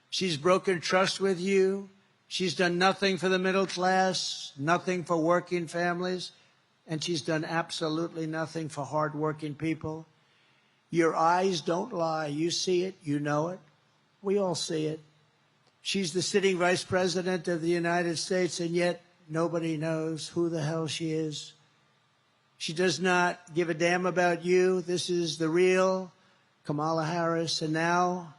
She's broken trust with you. She's done nothing for the middle class, nothing for working families, and she's done absolutely nothing for hardworking people. Your eyes don't lie. You see it. You know it. We all see it. She's the sitting Vice President of the United States, and yet nobody knows who the hell she is. She does not give a damn about you. This is the real Kamala Harris, and now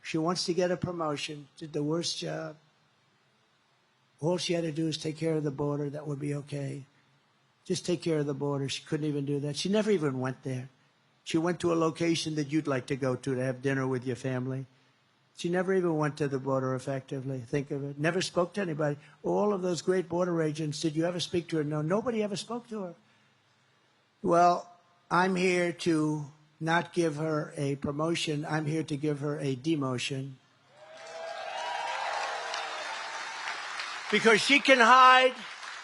she wants to get a promotion. Did the worst job. All she had to do is take care of the border. That would be okay. Just take care of the border. She couldn't even do that. She never even went there. She went to a location that you'd like to go to have dinner with your family. She never even went to the border effectively. Think of it. Never spoke to anybody. All of those great border agents, did you ever speak to her? No, nobody ever spoke to her. Well, I'm here to not give her a promotion. I'm here to give her a demotion. Because she can hide,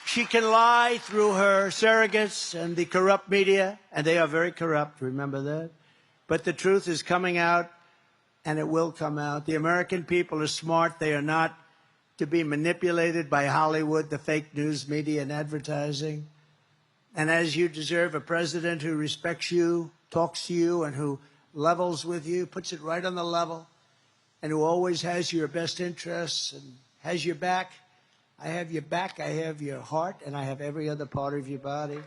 she can lie through her surrogates and the corrupt media, and they are very corrupt, remember that? But the truth is coming out, and it will come out. The American people are smart. They are not to be manipulated by Hollywood, the fake news media, and advertising. And as you deserve a president who respects you, talks to you, and who levels with you, puts it right on the level, and who always has your best interests and has your back. I have your back, I have your heart, and I have every other part of your body.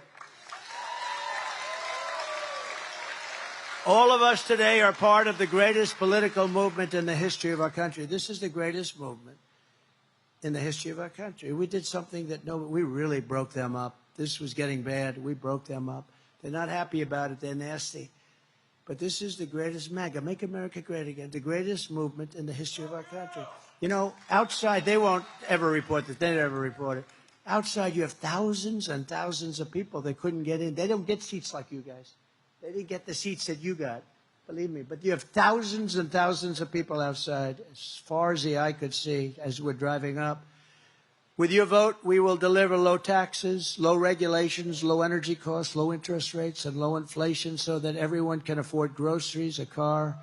All of us today are part of the greatest political movement in the history of our country. This is the greatest movement in the history of our country. We did something that we really broke them up. This was getting bad. We broke them up. They're not happy about it. They're nasty. But this is the greatest MAGA, Make America Great Again, the greatest movement in the history of our country. You know, outside, they won't ever report this. They never report it. Outside, you have thousands and thousands of people that couldn't get in. They don't get seats like you guys. They didn't get the seats that you got, believe me. But you have thousands and thousands of people outside, as far as the eye could see, as we're driving up. With your vote, we will deliver low taxes, low regulations, low energy costs, low interest rates, and low inflation so that everyone can afford groceries, a car,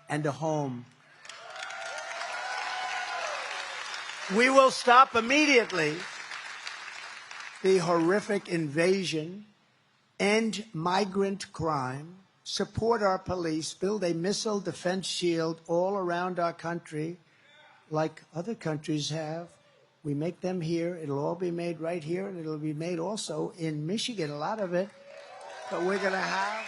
and a home. We will stop immediately the horrific invasion, end migrant crime, support our police, build a missile defense shield all around our country like other countries have, We make them here. It'll all be made right here, and it'll be made also in Michigan, a lot of it. But we're going to have...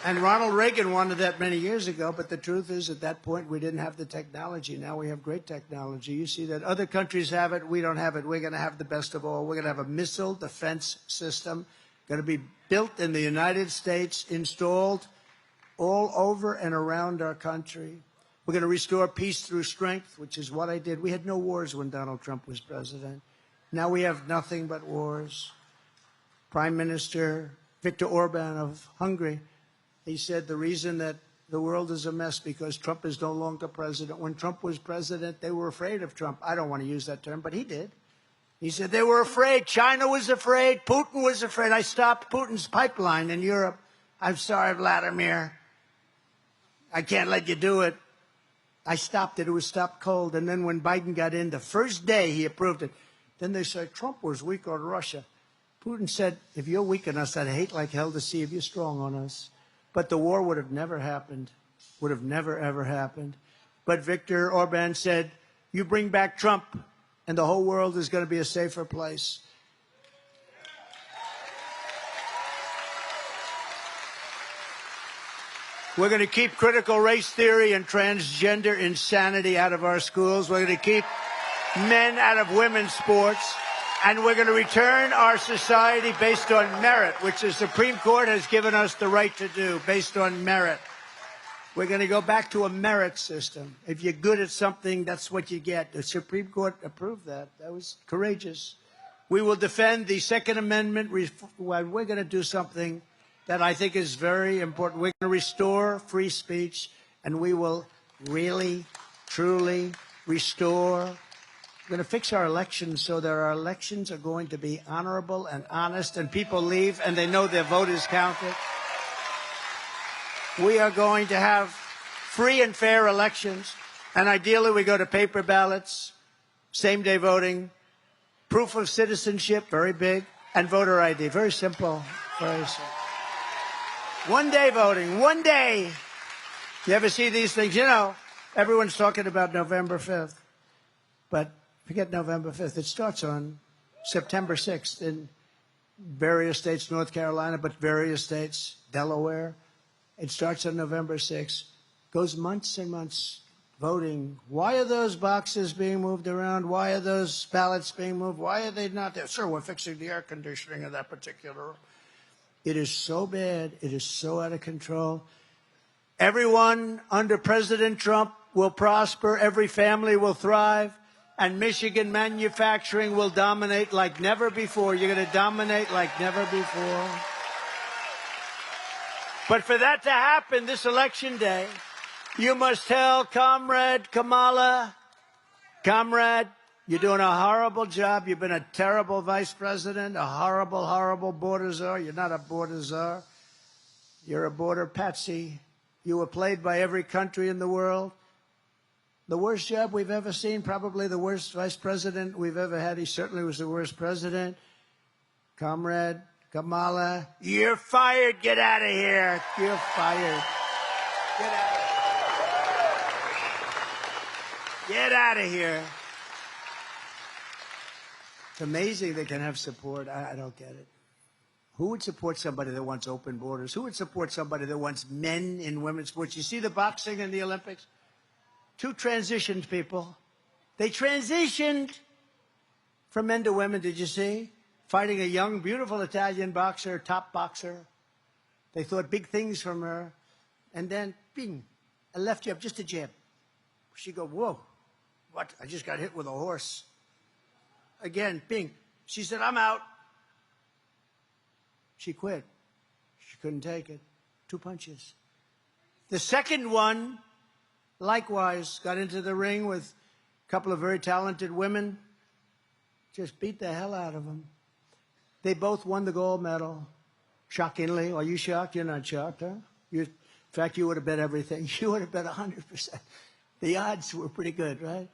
And Ronald Reagan wanted that many years ago, but the truth is at that point we didn't have the technology. Now we have great technology. You see that other countries have it. We don't have it. We're going to have the best of all. We're going to have a missile defense system going to be built in the United States, installed all over and around our country. We're going to restore peace through strength, which is what I did. We had no wars when Donald Trump was president. Now we have nothing but wars. Prime Minister Viktor Orban of Hungary, he said the reason that the world is a mess because Trump is no longer president. When Trump was president, they were afraid of Trump. I don't want to use that term, but he did. He said they were afraid. China was afraid. Putin was afraid. I stopped Putin's pipeline in Europe. I'm sorry, Vladimir. I can't let you do it. I stopped it. It was stopped cold. And then when Biden got in, the first day he approved it. Then they said Trump was weak on Russia. Putin said, if you're weak on us, I'd hate like hell to see if you're strong on us. But the war would have never happened, would have never, ever happened. But Viktor Orban said, you bring back Trump, and the whole world is going to be a safer place. We're going to keep critical race theory and transgender insanity out of our schools. We're going to keep men out of women's sports. And we're going to return our society based on merit, which the Supreme Court has given us the right to do, based on merit. We're going to go back to a merit system. If you're good at something, that's what you get. The Supreme Court approved that. That was courageous. We will defend the Second Amendment. We're going to do something that I think is very important. We're going to restore free speech, and we will really, truly restore. We're going to fix our elections so that our elections are going to be honorable and honest, and people leave and they know their vote is counted. We are going to have free and fair elections, and ideally we go to paper ballots, same-day voting, proof of citizenship, very big, and voter ID. Very simple. Very simple. One-day voting, one day. You ever see these things? You know, everyone's talking about November 5th, but forget November 5th. It starts on September 6th in various states, North Carolina, but various states, Delaware. It starts on November 6th. Goes months and months voting. Why are those boxes being moved around? Why are those ballots being moved? Why are they not there? Sir, we're fixing the air conditioning of that particular. It is so bad. It is so out of control. Everyone under President Trump will prosper. Every family will thrive. And Michigan manufacturing will dominate like never before. You're going to dominate like never before. But for that to happen this election day, you must tell Comrade Kamala, Comrade, you're doing a horrible job. You've been a terrible vice president, a horrible, horrible border czar. You're not a border czar. You're a border patsy. You were played by every country in the world. The worst job we've ever seen, probably the worst vice president we've ever had. He certainly was the worst president. Comrade Kamala, you're fired. Get out of here. You're fired. Get out. Get out of here. It's amazing they can have support. I don't get it. Who would support somebody that wants open borders? Who would support somebody that wants men in women's sports? You see the boxing in the Olympics? Two transitioned people. They transitioned from men to women, did you see? Fighting a young, beautiful Italian boxer, top boxer. They thought big things from her. And then, bing, a left jab, just a jab. She go, whoa, what? I just got hit with a horse. Again, bing. She said, I'm out. She quit. She couldn't take it. 2 punches. The second one, likewise, got into the ring with a couple of very talented women. Just beat the hell out of them. They both won the gold medal. Shockingly. Are you shocked? You're not shocked, huh? In fact, you would have bet everything. You would have bet 100%. The odds were pretty good, right?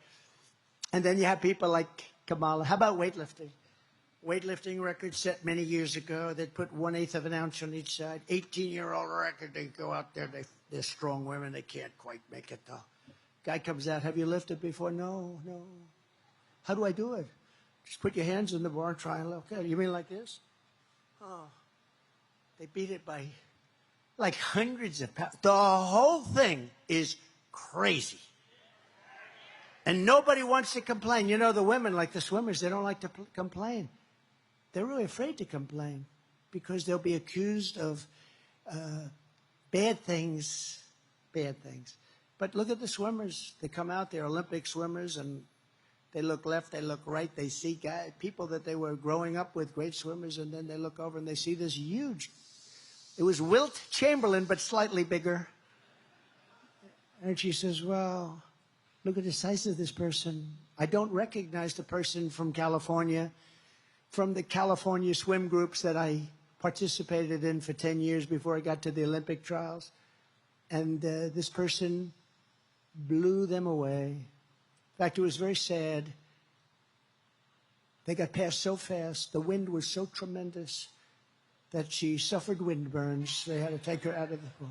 And then you have people like Kamala. How about weightlifting? Weightlifting record set many years ago. They'd put 1/8 of an ounce on each side. 18-year-old record. They go out there. They're strong women. They can't quite make it, though. Guy comes out, have you lifted before? No, no. How do I do it? Just put your hands in the bar and try and lift. Okay, you mean like this? Oh, they beat it by like hundreds of pounds. The whole thing is crazy. And nobody wants to complain. You know, the women, like the swimmers, they don't like to complain. They're really afraid to complain because they'll be accused of bad things. But look at the swimmers. They come out, they're Olympic swimmers, and they look left, they look right. They see people that they were growing up with, great swimmers, and then they look over and they see this huge. It was Wilt Chamberlain, but slightly bigger. And she says, well, look at the size of this person. I don't recognize the person from California, from the California swim groups that I participated in for 10 years before I got to the Olympic trials. And this person blew them away. In fact, it was very sad. They got past so fast. The wind was so tremendous that she suffered wind burns. They had to take her out of the pool.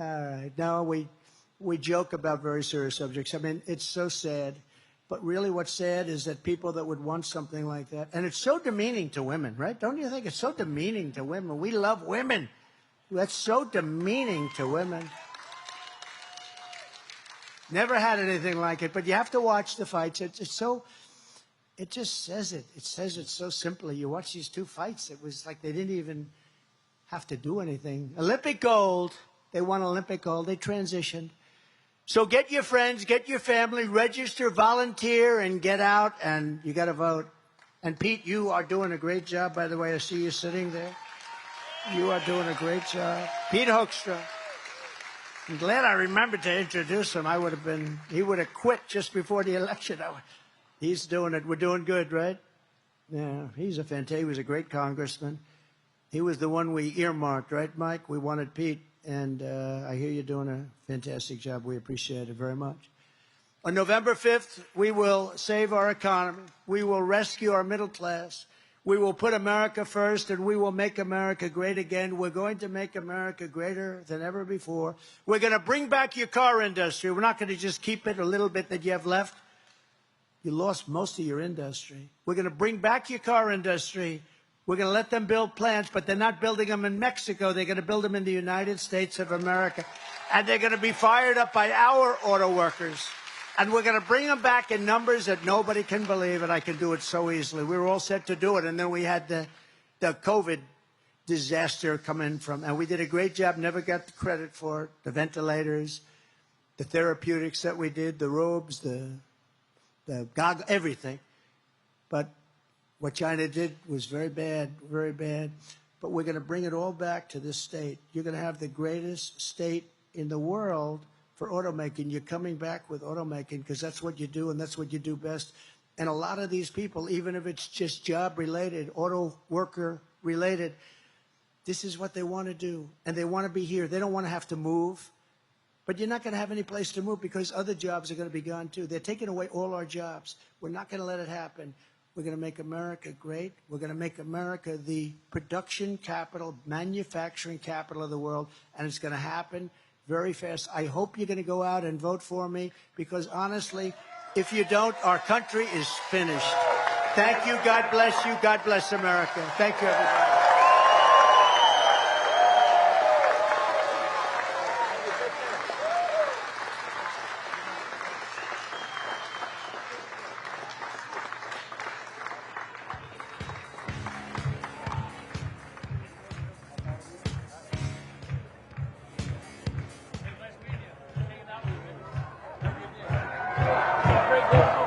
All right. Now we joke about very serious subjects. I mean, it's so sad. But really what's sad is that people that would want something like that, and it's so demeaning to women, right? Don't you think it's so demeaning to women? We love women. That's so demeaning to women. Never had anything like it, but you have to watch the fights. It just says it. It says it so simply. You watch these two fights, it was like they didn't even have to do anything. Olympic gold. They won Olympic gold. They transitioned. So get your friends, get your family, register, volunteer, and get out, and you got to vote. And Pete, you are doing a great job, by the way. I see you sitting there. You are doing a great job. Pete Hoekstra. I'm glad I remembered to introduce him. He would have quit just before the election. He's doing it. We're doing good, right? Yeah, he was a great congressman. He was the one we earmarked, right, Mike? We wanted Pete, and I hear you're doing a fantastic job. We appreciate it very much. On November 5th, we will save our economy. We will rescue our middle class. We will put America first, and we will make America great again. We're going to make America greater than ever before. We're going to bring back your car industry. We're not going to just keep it a little bit that you have left. You lost most of your industry. We're going to bring back your car industry. We're going to let them build plants, but they're not building them in Mexico. They're going to build them in the United States of America. And they're going to be fired up by our auto workers. And we're going to bring them back in numbers that nobody can believe, and I can do it so easily. We were all set to do it, and then we had the COVID disaster come in and we did a great job, never got the credit for it, the ventilators, the therapeutics that we did, the robes, the goggles, everything. But what China did was very bad, very bad. But we're going to bring it all back to this state. You're going to have the greatest state in the world for automaking. You're coming back with automaking because that's what you do and that's what you do best. And a lot of these people, even if it's just job-related, auto worker-related, this is what they want to do. And they want to be here. They don't want to have to move. But you're not going to have any place to move because other jobs are going to be gone too. They're taking away all our jobs. We're not going to let it happen. We're going to make America great. We're going to make America the production capital, manufacturing capital of the world. And it's going to happen very fast. I hope you're going to go out and vote for me because honestly, if you don't, our country is finished. Thank you. God bless you. God bless America. Thank you, everybody. Great.